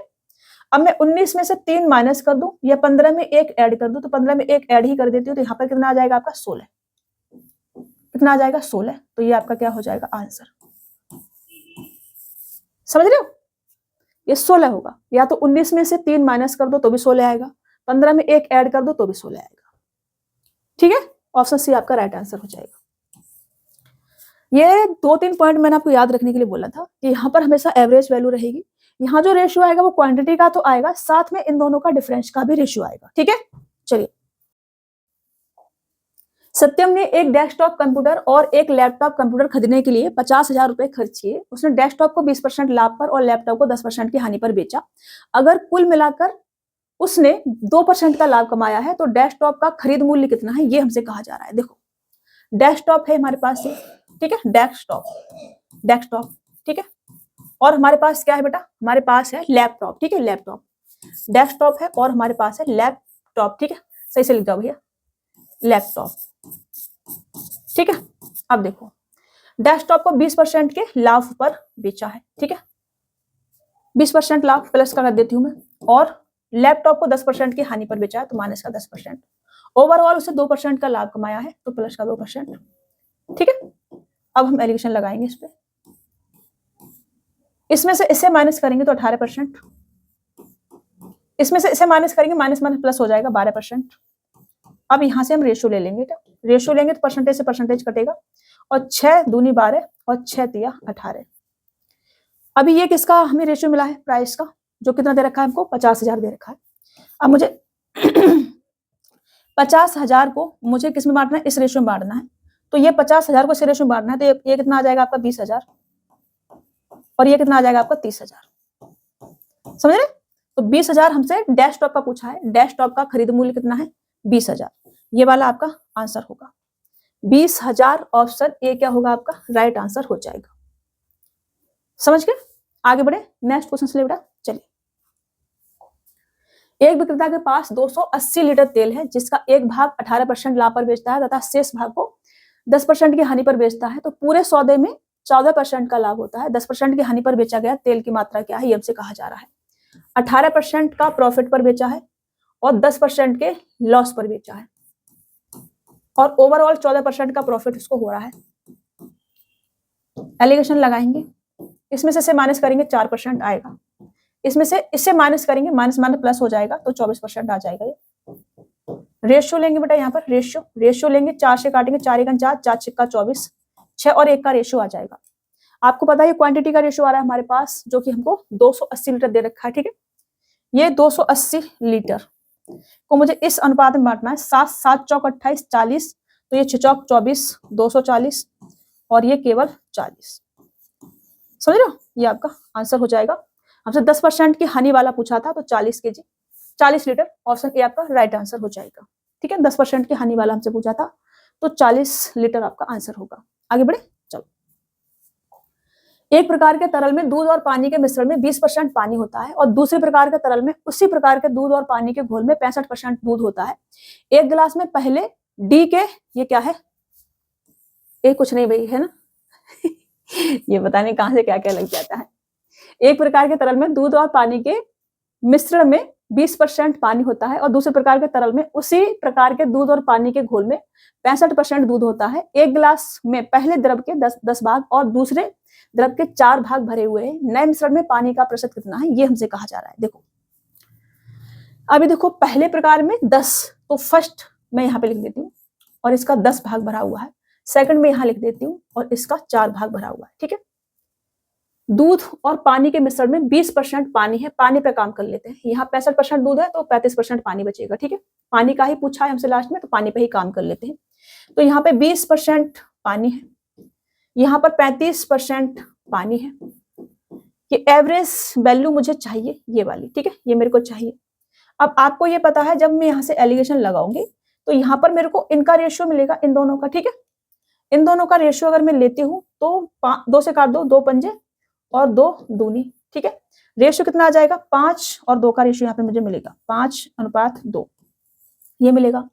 S1: अब मैं 19 में से 3 माइनस कर दूं या 15 में 1 ऐड कर दूं, तो 15 में 1 ऐड ही कर देती हूँ, तो यहाँ पर कितना आ जाएगा आपका 16। कितना आ जाएगा 16, तो ये आपका क्या हो जाएगा आंसर। समझ रहे हो, ये 16 होगा। या तो 19 में से 3 माइनस कर दो तो भी 16 आएगा, 15 में 1 ऐड कर दो तो भी 16 आएगा। ठीक है, ऑप्शन सी आपका राइट आंसर हो जाएगा। ये 2-3 पॉइंट मैंने आपको याद रखने के लिए बोला था कि यहाँ पर हमेशा एवरेज वैल्यू रहेगी। यहाँ जो रेशियो आएगा वो क्वांटिटी का तो आएगा, साथ में इन दोनों का डिफरेंस का भी रेशियो आएगा। ठीक है, चलिए। सत्यम ने एक डेस्कटॉप कंप्यूटर और एक लैपटॉप कंप्यूटर खरीदने के लिए 50,000 रुपए खर्च किए। उसने डेस्कटॉप को 20% लाभ पर और लैपटॉप को 10% की हानि पर बेचा। अगर कुल मिलाकर उसने 2% का लाभ कमाया है तो डेस्कटॉप का खरीद मूल्य कितना है, ये हमसे कहा जा रहा है। देखो, डेस्कटॉप है हमारे पास ये, ठीक है, डेस्कटॉप, ठीक है, और हमारे पास क्या है बेटा, हमारे पास है लैपटॉप। ठीक है, लैपटॉप, डेस्कटॉप है और हमारे पास है लैपटॉप। ठीक है, सही से लिख जाओ भैया, लैपटॉप। ठीक है, अब देखो, डेस्कटॉप को 20% के लाभ पर बेचा है। ठीक है, 20% लाभ प्लस का कर देती हूं मैं, और लैपटॉप को 10% की हानि पर बेचा है तो माइनस का 10%। ओवरऑल उसे 2% का लाभ कमाया है तो प्लस का 2%। ठीक है, अब हम एलिगेशन लगाएंगे इस पे। इसमें से इसे माइनस करेंगे तो 18%, इसमें से इसे माइनस करेंगे, माइनस माइनस प्लस हो जाएगा 12%। अब यहां से हम रेशियो ले लेंगे, रेशियो लेंगे तो परसेंटेज से परसेंटेज कटेगा, और 6 दूनी 12 और 6 तिया 18। अभी ये किसका हमें रेशियो मिला है, प्राइस का, जो कितना दे रखा है हमको, 50,000 दे रखा है। अब मुझे 50,000 को मुझे किस में बांटना है, इस रेशियो में बांटना है। तो ये 50,000 को इस रेशियो में बांटना है, तो ये कितना आ जाएगा आपका 20,000, और ये कितना आ जाएगा आपका 30,000। समझ रहे, तो 20,000 हमसे डेस्कटॉप का पूछा है, डेस्कटॉप का खरीद मूल्य कितना है 20,000, ये वाला आपका आंसर होगा 20,000। ऑप्शन ए क्या होगा आपका राइट आंसर हो जाएगा। समझ गए, आगे बढ़े नेक्स्ट क्वेश्चन से बेटा। चलिए, एक विक्रेता के पास 280 लीटर तेल है जिसका एक भाग 18% लाभ पर बेचता है तथा शेष भाग को 10% की हानि पर बेचता है, तो पूरे सौदे में 14% का लाभ होता है। 10% की हानि पर बेचा गया तेल की मात्रा क्या है, ये हमसे कहा जा रहा है। 18% का प्रॉफिट पर बेचा है और 10% के लॉस पर बेचा है, और ओवरऑल 14% का प्रॉफिट उसको हो रहा है। एलिगेशन लगाएंगे, इसमें से माइनस करेंगे 4% आएगा, इसमें से इससे माइनस करेंगे, माइनस माइनस प्लस हो जाएगा तो 24% आ जाएगा। ये रेशियो लेंगे बेटा, यहाँ पर रेशियो लेंगे, 4 से काटेंगे, 4 एकन 4, 4 छिक्का 24, 6 और 1 का रेशियो आ जाएगा। आपको पता है क्वांटिटी का रेशियो आ रहा है हमारे पास, जो कि हमको 280 लीटर दे रखा है। ठीक है, ये 280 लीटर को मुझे इस अनुपात में बांटना है, 7 7 चौक 28 40, तो ये 6 चौक 24 240, और ये केवल 40। समझ रहे हो, ये आपका आंसर हो जाएगा। हमसे 10% की हानि वाला पूछा था, तो 40 केजी 40 लीटर, ऑप्शन ए आपका राइट आंसर हो जाएगा। ठीक है, 10% की हानि वाला हमसे पूछा था, तो 40 लीटर आपका आंसर होगा। आगे बढ़े, चलो। एक प्रकार के तरल में दूध और पानी के मिश्रण में 20% पानी होता है, और दूसरे प्रकार के तरल में उसी प्रकार के दूध और पानी के घोल में 65% दूध होता है। एक गिलास में पहले डी के, ये क्या है, ये कुछ नहीं भाई, है ना ये बताने कहां से क्या क्या लग जाता है। एक प्रकार के तरल में दूध और पानी के मिश्रण में 20% पानी होता है, और दूसरे प्रकार के तरल में उसी प्रकार के दूध और पानी के घोल में 65% दूध होता है। एक गिलास में पहले द्रव के 10 भाग और दूसरे द्रव के 4 भाग भरे हुए हैं। नए मिश्रण में पानी का प्रतिशत कितना है, ये हमसे कहा जा रहा है। देखो, अभी देखो, पहले प्रकार में 10, तो फर्स्ट मैं यहाँ पे लिख देती हूँ और इसका 10 भाग भरा हुआ है, सेकंड में यहाँ लिख देती हूँ और इसका 4 भाग भरा हुआ है। ठीक है, दूध और पानी के मिश्रण में 20% पानी है, पानी पे काम कर लेते हैं। यहाँ 65% दूध है तो 35% पानी बचेगा। ठीक है, पानी का ही पूछा है हमसे लास्ट में, तो पानी पे ही काम कर लेते हैं। तो यहाँ पे 20% पानी है, यहाँ पर 35% पानी है। ये एवरेज वैल्यू मुझे चाहिए, ये वाली। ठीक है, ये मेरे को चाहिए। अब आपको ये पता है, जब मैं यहाँ से एलिगेशन लगाऊंगी तो यहाँ पर मेरे को इनका रेशियो मिलेगा, इन दोनों का। ठीक है, इन दोनों का रेशियो अगर मैं लेती हूँ तो 2 से काट दो, 2 पंजे और 2 दूनी। ठीक है, रेशियो कितना आ जाएगा, 5 और 2 का रेशियो यहाँ पे मुझे मिलेगा 5:2, ये मिलेगा।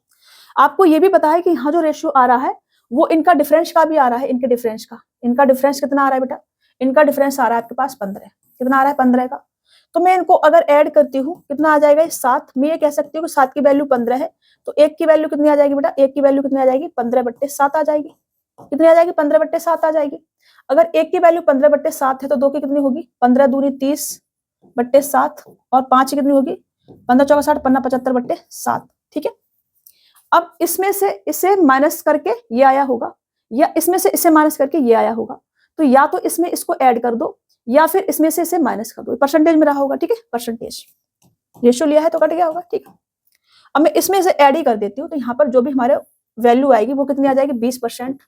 S1: आपको ये भी पता है कि यहाँ जो रेशियो आ रहा है वो इनका डिफरेंस का भी आ रहा है, इनके डिफरेंस का। इनका डिफरेंस कितना आ रहा है बेटा? इनका डिफरेंस आ रहा है आपके पास 15। कितना आ रहा है? 15 का। तो मैं इनको अगर ऐड करती हूँ कितना आ जाएगा? 7। मैं ये कह सकती हूँ कि 7 की वैल्यू 15 है, तो 1 की वैल्यू कितनी आ जाएगी बेटा? 1 की वैल्यू कितनी आ जाएगी? 15/7 आ जाएगी। कितनी आ जाएगी? 15/7 आ जाएगी। अगर 1 की वैल्यू 15/7 है तो 2 की कितनी होगी? 15 दूनी 30/7 और 5 की कितनी होगी? 15 चौका 60, 15 75/7। ठीक है। अब इसमें से इसे माइनस करके ये आया होगा, या इसमें से इसे माइनस करके ये आया होगा। तो या तो इसमें इसको ऐड कर दो या फिर इसमें से इसे माइनस कर दो। परसेंटेज में रहा होगा। ठीक है, परसेंटेज रेशियो लिया है तो कट गया होगा। ठीक है। अब मैं इसमें से ऐड ही कर देती हूँ, तो यहाँ पर जो भी हमारे वैल्यू आएगी वो कितनी आ जाएगी? 20%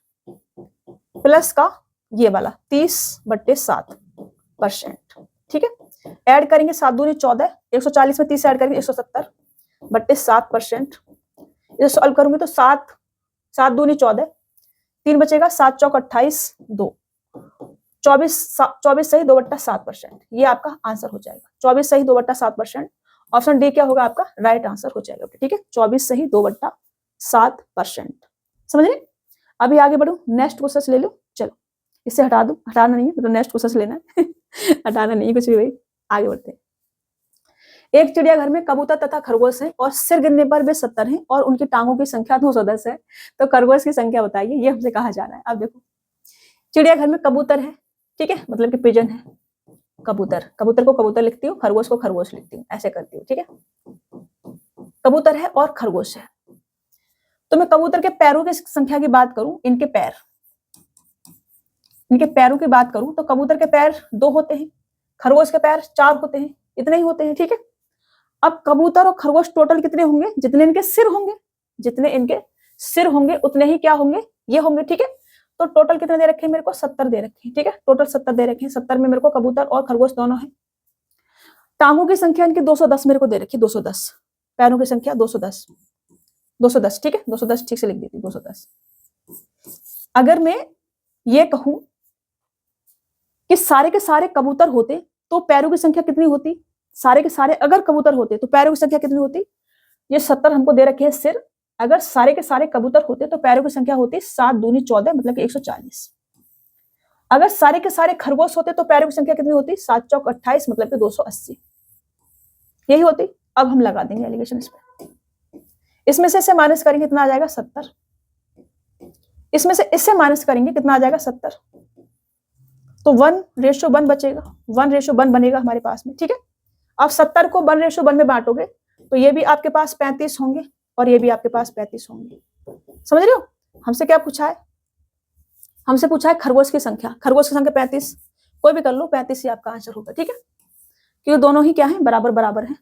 S1: प्लस का ये वाला 30/7%। ठीक है। ऐड करेंगे 7 दूनी 14, 140 में 30 ऐड करेंगे 170/7%। इसे सॉल्व करूंगी तो 7 दूनी 14, 3 बचेगा, 7 चौक 28, 2 24 सही 2/7%। ये आपका आंसर हो जाएगा। 24 सही 2/7%। ऑप्शन डी क्या होगा आपका? राइट आंसर हो जाएगा। ठीक है, 24 सही 2/7%। समझ रहे? अभी आगे बढ़ू, नेक्स्ट क्वेश्चन ले लो। चलो इसे हटा दो, हटाना नहीं है तो नेक्स्ट क्वेश्चन लेना है हटाना नहीं है कुछ भी भाई। आगे बढ़ते हैं। एक चिड़ियाघर में कबूतर तथा खरगोश हैं और सिर गिनने पर वे 70 हैं और उनकी टांगों की संख्या 210 है। तो खरगोश की संख्या बताइए, ये हमसे कहा जा रहा है। अब देखो, चिड़ियाघर में कबूतर है, ठीक है, मतलब कि पिजन है। कबूतर, कबूतर को कबूतर लिखती हूँ, खरगोश को खरगोश लिखती हूँ, ऐसे करती हूँ। ठीक है, कबूतर है और खरगोश है। तो मैं कबूतर के पैरों की संख्या की बात करूं, इनके पैरों की बात करूं तो कबूतर के पैर 2 होते हैं, खरगोश के पैर 4 होते हैं, इतने ही होते हैं। ठीक है। अब कबूतर और खरगोश टोटल कितने होंगे? जितने इनके सिर होंगे, जितने इनके सिर होंगे उतने ही क्या होंगे? ये होंगे। ठीक है। तो टोटल कितने दे रखे हैं मेरे को? 70 दे रखे हैं। ठीक है, टोटल 70 दे रखे हैं। 70 में मेरे को कबूतर और खरगोश दोनों है। टांगों की संख्या इनकी 210 मेरे को दे रखी है, 210। पैरों की संख्या 210, 210। ठीक है, 210 ठीक से लिख देती, 210। अगर मैं ये कहूं कि सारे के सारे कबूतर होते तो पैरों की संख्या कितनी होती? सारे के सारे अगर कबूतर होते तो पैरों की संख्या कितनी होती? ये 70 हमको दे रखे हैं सिर। अगर सारे के सारे कबूतर होते तो पैरों की संख्या होती 7 दूनी 14, मतलब कि 140। अगर सारे के सारे खरगोश होते तो पैरों की संख्या कितनी होती? 7 चौक 28, मतलब कि 280। यही होती। अब हम लगा देंगे एलिगेशन इस पे। इसमें से इसे माइनस करेंगे कितना आ जाएगा? 70। इसमें से इससे माइनस करेंगे कितना आ जाएगा? 70। तो 1:1 बचेगा, 1:1 बनेगा हमारे पास में। ठीक है। अब 70 को 1:1 में बांटोगे तो ये भी आपके पास 35 होंगे और ये भी आपके पास 35 होंगे। समझ रहे हो? हमसे क्या पूछा है? हमसे पूछा है खरगोश की संख्या। खरगोश की संख्या 35, कोई भी कर लो, 35 ही आपका आंसर होगा। ठीक है, क्योंकि दोनों ही क्या है? बराबर बराबर है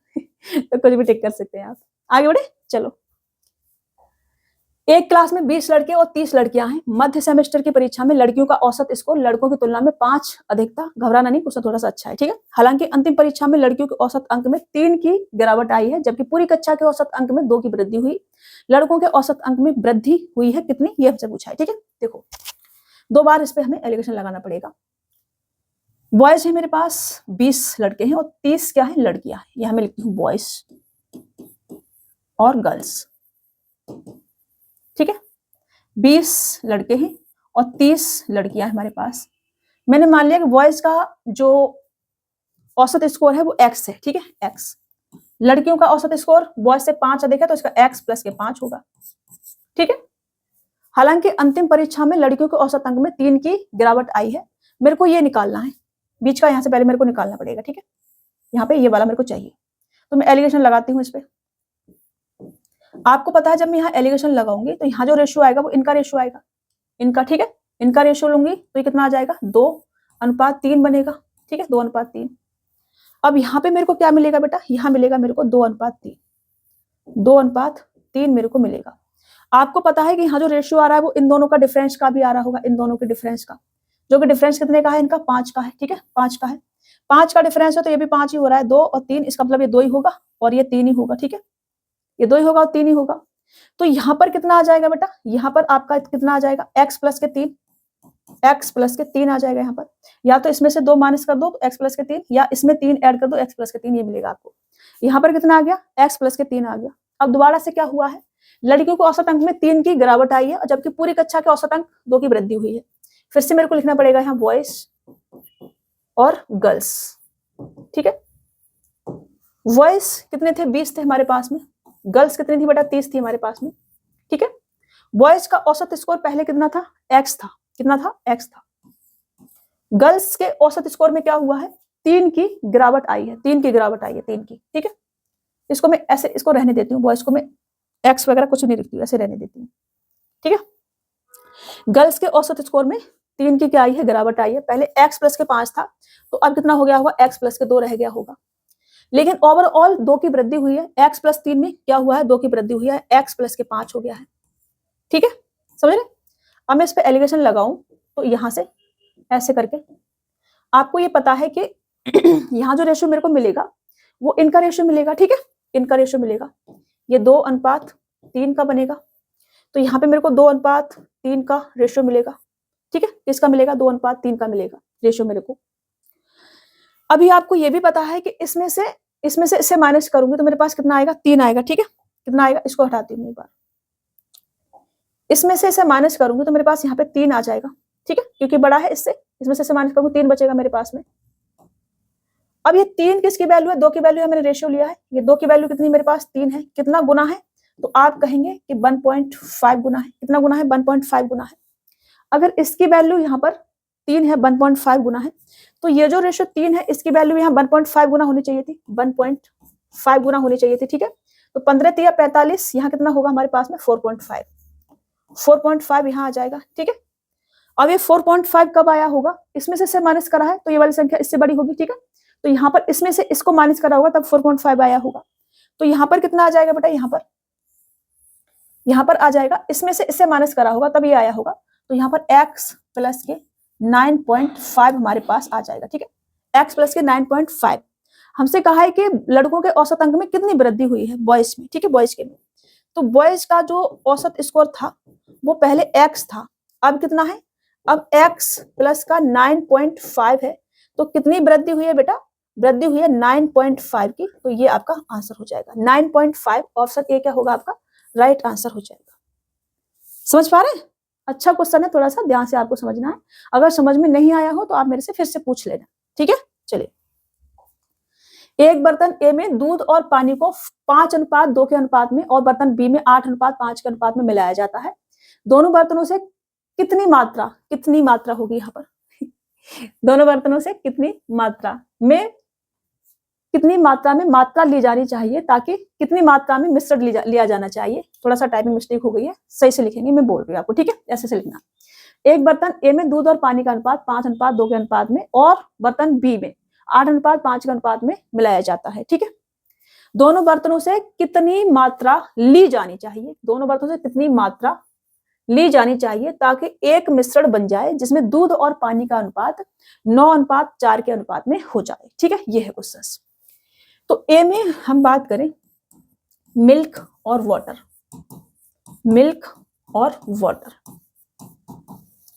S1: तो कुछ भी टिक कर सकते हैं आप। आगे बढ़े, चलो। एक क्लास में 20 लड़के और 30 लड़कियां हैं। मध्य सेमेस्टर की परीक्षा में लड़कियों का औसत स्कोर लड़कों की तुलना में 5 अधिक था। घबराना नहीं, क्वेश्चन थोड़ा सा अच्छा है। ठीक है। हालांकि अंतिम परीक्षा में लड़कियों के औसत अंक में 3 की गिरावट आई है, जबकि पूरी कक्षा के औसत अंक में 2 की वृद्धि हुई। लड़कों के औसत अंक में वृद्धि हुई है कितनी? ये हमसे पूछा है। ठीक है, देखो 2 बार इस पे हमें एलिगेशन लगाना पड़ेगा। बॉयज है मेरे पास 20 लड़के हैं और 30 क्या है? लड़कियां हैं। यहां मैं लिखती हूँ बॉयज और गर्ल्स। ठीक है, 20 लड़के हैं और 30 लड़कियां हैं हमारे पास। मैंने मान लिया कि बॉयज का जो औसत स्कोर है वो x है। ठीक है, x। लड़कियों का औसत स्कोर बॉयज से 5 अधिक है तो इसका x प्लस के 5 होगा। ठीक है। हालांकि अंतिम परीक्षा में लड़कियों के औसत अंक में 3 की गिरावट आई है। मेरे को ये निकालना है, बीच का यहां से पहले मेरे को निकालना पड़ेगा। ठीक है, यहाँ पे ये वाला मेरे को चाहिए, तो मैं एलिगेशन लगाती हूँ इस पे। आपको पता है जब मैं यहाँ एलिगेशन लगाऊंगी तो यहाँ जो रेशियो आएगा वो इनका रेशियो आएगा, इनका। ठीक है, इनका रेशियो लूंगी तो ये कितना आ जाएगा? 2:3 बनेगा। ठीक है, 2:3। अब यहाँ पे मेरे को क्या मिलेगा बेटा? यहाँ मिलेगा मेरे को 2:3, 2:3 मेरे को मिलेगा। आपको पता है कि यहाँ जो रेशियो आ रहा है वो इन दोनों का डिफरेंस का भी आ रहा होगा, इन दोनों के डिफरेंस का, जो कि डिफरेंस कितने का है? इनका 5 का है। ठीक है, 5 का है। 5 का डिफरेंस है तो ये भी 5 ही हो रहा है। 2 और 3, इसका मतलब ये 2 ही होगा और ये 3 ही होगा। ठीक है, ये 2 ही होगा और 3 ही होगा। तो यहाँ पर कितना आ जाएगा बेटा? यहाँ पर आपका कितना आ जाएगा? x प्लस के 3, x प्लस के 3 आ जाएगा यहाँ पर। या तो इसमें से 2 माइनस कर दो तो x प्लस के 3, या इसमें 3 ऐड कर दो x प्लस के 3, ये मिलेगा आपको। यहाँ पर कितना आ गया? x प्लस के 3 आ गया। अब दोबारा से क्या हुआ है? लड़कियों को औसत अंक में 3 की गिरावट आई है, और जबकि पूरी कक्षा के औसत अंक 2 की वृद्धि हुई है। फिर से मेरे को लिखना पड़ेगा यहाँ बॉयज और गर्ल्स, ठीक है। बॉयज कितने थे, 20 थे हमारे पास में, गर्ल्स कितनी थी बेटा, 30 थी हमारे पास में, ठीक है। बॉयज का औसत स्कोर पहले कितना था, x था, कितना था, x था। गर्ल्स के औसत स्कोर में क्या हुआ है, 3 की गिरावट आई है, 3 की गिरावट आई है, 3 की, ठीक है। इसको मैं ऐसे, इसको रहने देती हूँ, बॉयज को मैं x वगैरह कुछ नहीं लिखती हूँ, ऐसे रहने देती हूँ, ठीक है। गर्ल्स के औसत स्कोर में 3 की क्या आई है, गिरावट आई है। पहले x प्लस के 5 था, तो अब कितना हो गया होगा, x प्लस के 2 रह गया होगा। लेकिन ओवरऑल 2 की वृद्धि हुई है, x प्लस 3 में क्या हुआ है, 2 की वृद्धि हुई है, x प्लस के 5 हो गया है, ठीक है, समझ रहे। अब मैं इस पे एलिगेशन लगाऊं तो यहां से ऐसे करके आपको ये पता है कि यहाँ जो रेशियो मेरे को मिलेगा वो इनका रेशियो मिलेगा, ठीक है, इनका रेशियो मिलेगा। ये 2:3 का बनेगा, तो यहाँ पे मेरे को 2:3 का रेशियो मिलेगा, ठीक है। किसका मिलेगा, 2:3 का मिलेगा रेशियो मेरे को। अभी आपको ये भी पता है कि इसमें से इसे माइनस करूंगी तो मेरे पास कितना आएगा, 3 आएगा, ठीक है। कितना आएगा, इसको हटाती हूँ एक बार, इसमें से इसे माइनस करूंगी तो मेरे पास यहाँ पे 3 आ जाएगा, ठीक है, क्योंकि बड़ा है इससे, इसमें से माइनस करूंगी 3 बचेगा मेरे पास में। अब ये 3 किसकी वैल्यू है, 2 की वैल्यू है, मैंने रेशियो लिया है, ये 2 की वैल्यू कितनी मेरे पास 3 है, कितना गुना है, तो आप कहेंगे कि 1.5 गुना है। कितना गुना है, 1.5 गुना है। अगर इसकी वैल्यू यहाँ पर 3 है, 1.5 गुना है, तो ये जो रेशियो 3 है इसकी वैल्यू यहाँ 1.5 गुना होनी चाहिए थी, 1.5 गुना होनी चाहिए थी, ठीक है। तो 15 × 45, यहाँ कितना होगा हमारे पास में 4.5, 4.5 यहाँ आ जाएगा, ठीक है। अब ये 4.5 कब आया होगा, इसमें से माइनस करा है तो ये वाली संख्या इससे बड़ी होगी, ठीक है। तो यहाँ पर इसमें से इसको माइनस करा होगा तब 4.5 आया होगा। तो यहाँ पर कितना आ जाएगा बेटा, यहाँ पर आ जाएगा, इसमें से इससे माइनस करा होगा तब ये आया होगा। तो यहाँ पर x प्लस के 9.5 हमारे पास आ जाएगा, ठीक है, x प्लस के 9.5। हमसे कहा है कि लड़कों के औसत अंक में कितनी वृद्धि हुई है, बॉयज में, ठीक है, बॉयज के में। तो बॉयज का जो औसत स्कोर था वो पहले x था, अब कितना है, अब x प्लस का 9.5 है। तो कितनी वृद्धि हुई है बेटा, वृद्धि हुई है 9.5 की। तो ये आपका आंसर हो जाएगा 9.5, ऑप्शन ए क्या होगा आपका राइट आंसर हो जाएगा। समझ पा रहे हैं, अच्छा क्वेश्चन है, थोड़ा सा ध्यान से आपको समझना है। अगर समझ में नहीं आया हो तो आप मेरे से फिर से पूछ लेना, ठीक है। चलिए, एक बर्तन ए में दूध और पानी को 5:2 के अनुपात में और बर्तन बी में 8:5 के अनुपात में मिलाया जाता है। दोनों बर्तनों से कितनी मात्रा होगी, यहाँ पर दोनों बर्तनों से कितनी मात्रा में मात्रा ली जानी चाहिए, ताकि कितनी मात्रा में मिश्रण लिया जाना चाहिए। थोड़ा सा टाइपिंग मिस्टेक हो गई है, सही से लिखेंगे, मैं बोल रही हूँ आपको, ठीक है, ऐसे से लिखना। एक बर्तन ए में दूध और पानी का अनुपात 5:2 के अनुपात में और बर्तन बी में 8:5 के अनुपात में मिलाया जाता है, ठीक है। दोनों बर्तनों से कितनी मात्रा ली जानी चाहिए, दोनों बर्तनों से कितनी मात्रा ली जानी चाहिए ताकि एक मिश्रण बन जाए जिसमें दूध और पानी का अनुपात 9:4 के अनुपात में हो जाए, ठीक है। ये है क्वेश्चन। तो ए में हम बात करें मिल्क और वाटर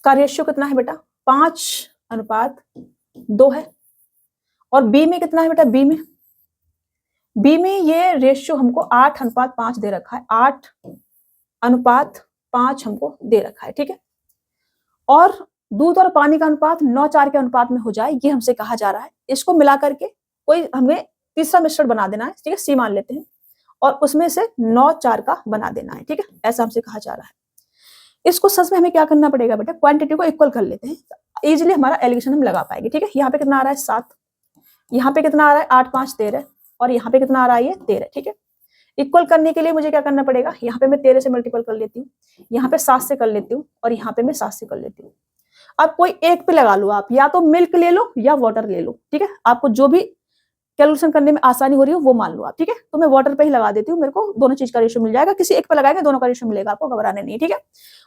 S1: का रेशियो कितना है बेटा, 5:2 है। और बी में कितना है बेटा, बी में ये रेशियो हमको 8:5 दे रखा है, 8:5 हमको दे रखा है, ठीक है। और दूध और पानी का अनुपात 9:4 के अनुपात में हो जाए, ये हमसे कहा जा रहा है। इसको मिला करके कोई हमें तीसरा मिश्रण बना देना है, ठीक है, सी मान लेते हैं, और उसमें से 9:4 का बना देना है, ठीक है, ऐसा हमसे कहा जा रहा है। इसको सच में हमें क्या करना पड़ेगा बेटा, क्वांटिटी को इक्वल कर लेते हैं, इजीली हमारा एलिगेशन हम लगा पाएंगे, ठीक है। यहाँ पे कितना आ रहा है 7, यहाँ पे कितना आ रहा है 8×5 13, और यहाँ पे कितना आ रहा है ये 13, ठीक है। इक्वल करने के लिए मुझे क्या करना पड़ेगा, यहाँ पे मैं 13 से मल्टीपल कर लेती हूँ, यहाँ पे 7 से कर लेती हूँ, और यहाँ पे मैं 7 से कर लेती हूँ। अब कोई एक पे लगा लो आप, या तो मिल्क ले लो या वाटर ले लो, ठीक है, आपको जो भी कैलकुलेशन करने में आसानी हो रही हो वो मान लो आप, ठीक है। तो मैं वाटर पे ही लगा देती हूँ, मेरे को दोनों चीज का रेशियो मिल जाएगा, किसी एक पे लगाएंगे दोनों का रेशियो मिलेगा, आपको घबराने नहीं, ठीक है।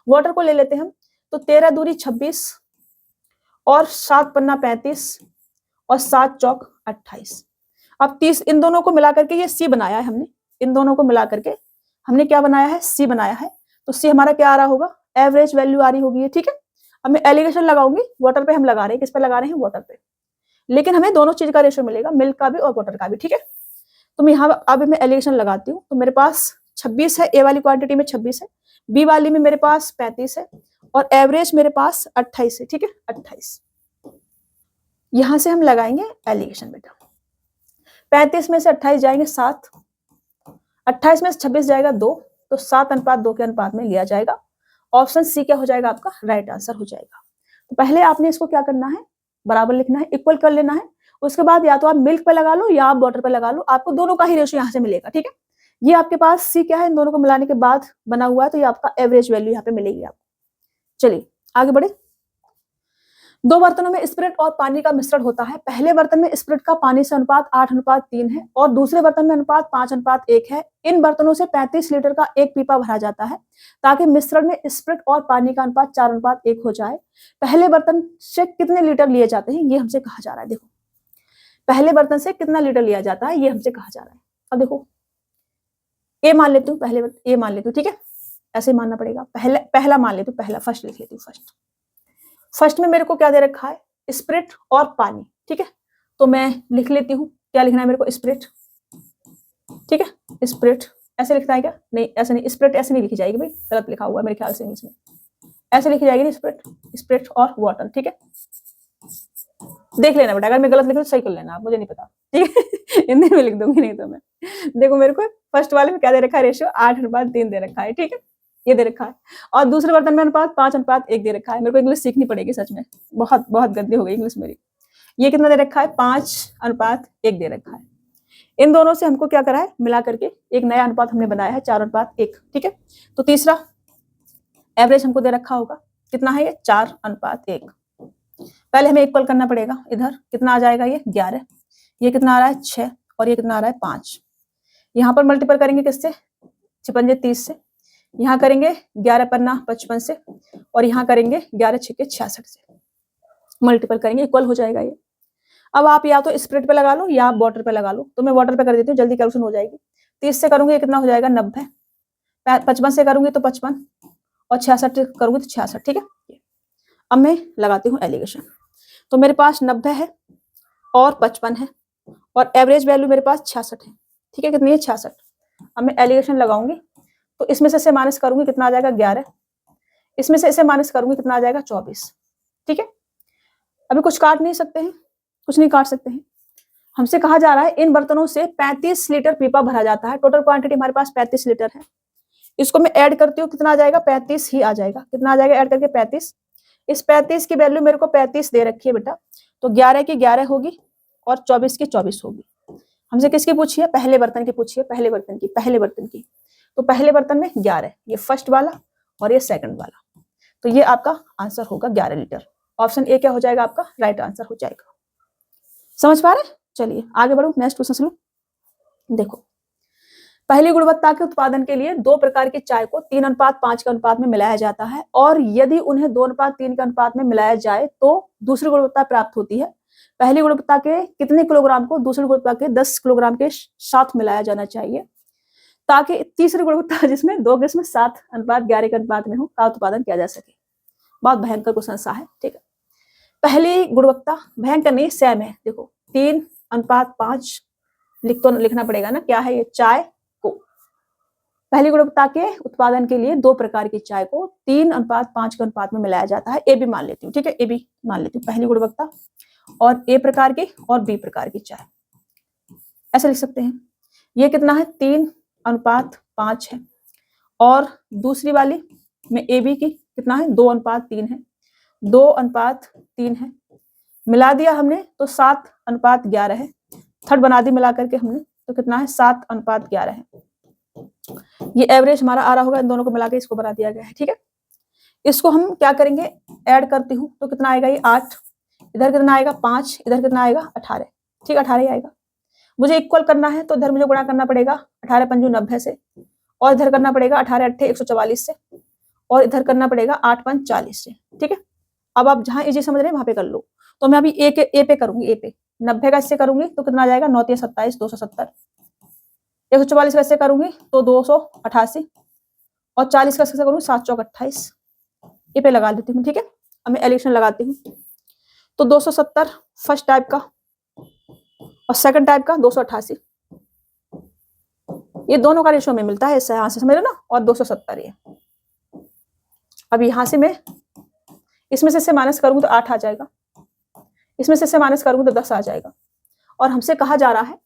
S1: वाटर को ले लेते हैं हम, तो 13 दूरी 26 और 7 पन्ना 35 और 7 चौक 28। अब 30, इन दोनों को मिला करके ये सी बनाया है हमने, इन दोनों को मिला करके हमने क्या बनाया है, सी बनाया है। तो सी हमारा क्या आ रहा होगा, एवरेज वैल्यू आ रही होगी, ठीक है। अब मैं एलिगेशन लगाऊंगी, वाटर पे हम लगा रहे हैं, किस पे लगा रहे हैं, वाटर पे, लेकिन हमें दोनों चीज का रेशियो मिलेगा, मिल्क का भी और वाटर का भी, ठीक है। तो मैं यहाँ अब मैं एलिगेशन लगाती हूँ, तो मेरे पास 26 है, ए वाली क्वांटिटी में 26 है, बी वाली में मेरे पास 35 है और एवरेज मेरे पास 28 है। ठीक है, 28। यहां से हम लगाएंगे एलिगेशन बेटा। 35 में से 28 जाएंगे 7, 28 में से 26 जाएगा 2, तो 7:2 के अनुपात में लिया जाएगा। ऑप्शन सी क्या हो जाएगा आपका? राइट आंसर हो जाएगा। तो पहले आपने इसको क्या करना है? बराबर लिखना है, इक्वल कर लेना है। उसके बाद या तो आप मिल्क पे लगा लो या आप वाटर पे लगा लो, आपको दोनों का ही रेशियो यहाँ से मिलेगा। ठीक है, ये आपके पास सी क्या है, इन दोनों को मिलाने के बाद बना हुआ है, तो ये आपका एवरेज वैल्यू यहाँ पे मिलेगी आपको। चलिए आगे बढ़े। दो बर्तनों में स्पिरिट और पानी का मिश्रण होता है। पहले बर्तन में स्पिरिट का पानी से अनुपात 8:3 है और दूसरे बर्तन में अनुपात 5:1 है। इन बर्तनों से 35 लीटर का एक पीपा भरा जाता है ताकि मिश्रण में स्पिरिट और पानी का अनुपात 4:1 हो जाए। पहले बर्तन से कितने लीटर लिए जाते हैं, ये हमसे कहा जा रहा है। देखो, पहले बर्तन से कितना लीटर लिया जाता है, ये हमसे कहा जा रहा है। अब देखो, ए मान लेती हूँ, पहले ए मान लेती हूँ। ठीक है, ऐसे मानना पड़ेगा। पहला मान लेती हूँ, पहला फर्स्ट लिख लेती हूँ। फर्स्ट में मेरे को क्या दे रखा है? स्पिरिट और पानी। ठीक है, तो मैं लिख लेती हूँ, क्या लिखना है मेरे को? स्पिरिट। ठीक है, स्पिरिट ऐसे लिखना है क्या? नहीं, ऐसे नहीं, स्पिरिट ऐसे नहीं लिखी जाएगी भाई, गलत लिखा हुआ है मेरे ख्याल से इंग्लिश में। ऐसे लिखी जाएगी स्पिरिट, स्पिरिट और वाटर। ठीक है, देख लेना बेटा, अगर मैं गलत लिखूँ तो सही कर लेना, आप, मुझे नहीं पता। ठीक है, हिंदी में लिख दूंगी, नहीं तो मैं। देखो मेरे को फर्स्ट वाले में क्या दे रखा है? रेशियो 8:3 दे रखा है। ठीक है, ये दे रखा है। और दूसरे बर्तन में अनुपात 5:1 दे रखा है। मेरे को इंग्लिश सीखनी पड़ेगी सच में, बहुत बहुत गंदी हो गई इंग्लिश मेरी। ये कितना दे रखा है? 5:1 दे रखा है। इन दोनों से हमको क्या करा है? मिला करके एक नया अनुपात हमने बनाया है, 4:1। ठीक है, तो तीसरा एवरेज हमको दे रखा होगा, कितना है ये? 4:1। पहले हमें इक्वल करना पड़ेगा। इधर कितना आ जाएगा? ये 11, ये कितना आ रहा है? 6, और ये कितना आ रहा है? 5। यहाँ पर मल्टीपल करेंगे किससे? 56 30 से। यहाँ करेंगे 11 पन्ना 55 से, और यहाँ करेंगे 11 छक्के 66 से। मल्टीपल करेंगे, इक्वल हो जाएगा ये। अब आप या तो स्प्रेड पे लगा लो या आप वाटर पे लगा लो, तो मैं वाटर पे कर देती हूँ, जल्दी कैलकुलेशन हो जाएगी। 30 से करूंगी कितना हो जाएगा? 90। 55 से करूंगी तो 55, और 66 करूंगी तो 66। ठीक है, अब मैं लगाती हूँ एलिगेशन। तो मेरे पास 90 है और 55 है और एवरेज वैल्यू मेरे पास 66 है। ठीक है, कितनी है? 66। अब मैं एलिगेशन लगाऊंगी, तो इसमें से माइनस करूंगी, कितना आ जाएगा? 11। इसमें से इसे माइनस करूंगी, कितना आ जाएगा? 24। ठीक है, अभी कुछ काट नहीं सकते हैं, कुछ नहीं काट सकते हैं। हमसे कहा जा रहा है इन बर्तनों से 35 लीटर पीपा भरा जाता है। टोटल क्वांटिटी हमारे पास 35 लीटर है। इसको मैं ऐड करती हूँ, कितना आ जाएगा? 35 ही आ जाएगा। कितना आ जाएगा ऐड करके? 35। इस 35 की वैल्यू मेरे को 35 दे रखी है बेटा, तो 11 की 11 होगी और 24 की 24 होगी। हमसे किसकी पूछी है? पहले बर्तन की पूछी है, पहले बर्तन की, पहले बर्तन की। तो पहले बर्तन में 11, ये फर्स्ट वाला और ये सेकंड वाला, तो ये आपका आंसर होगा 11 लीटर। ऑप्शन ए क्या हो जाएगा आपका? राइट आंसर हो जाएगा। समझ पा रहे? चलिए आगे बढ़ो, नेक्स्ट क्वेश्चन सुनो। देखो, पहली गुणवत्ता के उत्पादन के लिए 2 प्रकार की चाय को 3:5 के अनुपात में मिलाया जाता है, और यदि उन्हें 2:3 के अनुपात में मिलाया जाए तो दूसरी गुणवत्ता प्राप्त होती है। पहली गुणवत्ता के कितने किलोग्राम को दूसरी गुणवत्ता के 10 किलोग्राम के साथ मिलाया जाना चाहिए ताकि तीसरी गुणवत्ता जिसमें 2 के 7:11 के अनुपात में हो का उत्पादन किया जा सके। बहुत भयंकर क्वेश्चन सा है। ठीक है, पहली गुणवत्ता भयंकर नहीं, सेम है। देखो 3:5 लिखना पड़ेगा ना, क्या है ये? चाय को पहली गुणवत्ता के उत्पादन के लिए 2 प्रकार की चाय को 3:5 के अनुपात में मिलाया जाता है। ए बी मान लेती हूँ। ठीक है, ए बी मान लेती हूँ, पहली गुणवत्ता और ए प्रकार की और बी प्रकार की चाय, ऐसे लिख सकते हैं। ये कितना है? 3:5 है, और दूसरी वाली में ए बी की कितना है? 2:3 है, 2:3 है। मिला दिया हमने तो 7:11 है। थर्ड बना दी मिला करके हमने, तो कितना है? 7:11 है। ये एवरेज हमारा आ रहा होगा, इन दोनों को मिला के इसको बना दिया गया है। ठीक है, इसको हम क्या करेंगे? ऐड करती हूँ, तो कितना आएगा? ये 8, इधर कितना आएगा? 5, इधर कितना आएगा? 18। ठीक, 18 ही आएगा। मुझे इक्वल करना है तो इधर मुझे गुणा करना पड़ेगा 18 पंजू 90 से, और इधर करना पड़ेगा 18 अट्ठे 144 से, और इधर करना पड़ेगा 8 पंच 40 से। ठीक है, अब आप जहां इजी समझ रहे हैं वहां पे कर लो। तो मैं अभी ए पे करूंगी, ए पे 90 का इससे करूंगी तो कितना आ जाएगा? 9 3 27 270। 144 का इससे करूंगी तो 288, और 40 का इससे करूंगी 7 चौक 28। ए पे लगा देती हूँ। ठीक है, अब मैं एलिगेशन लगाती हूँ। तो 270 फर्स्ट टाइप का और सेकंड टाइप का 288। ये दोनों का रेशियो में मिलता है, इससे यहाँ से समझ लो ना, और 270 ये। अब यहाँ से मैं इसमें से माइनस करूंगी तो 8 आ जाएगा, इसमें से माइनस करूंगी तो 10 आ जाएगा। और हमसे कहा जा रहा है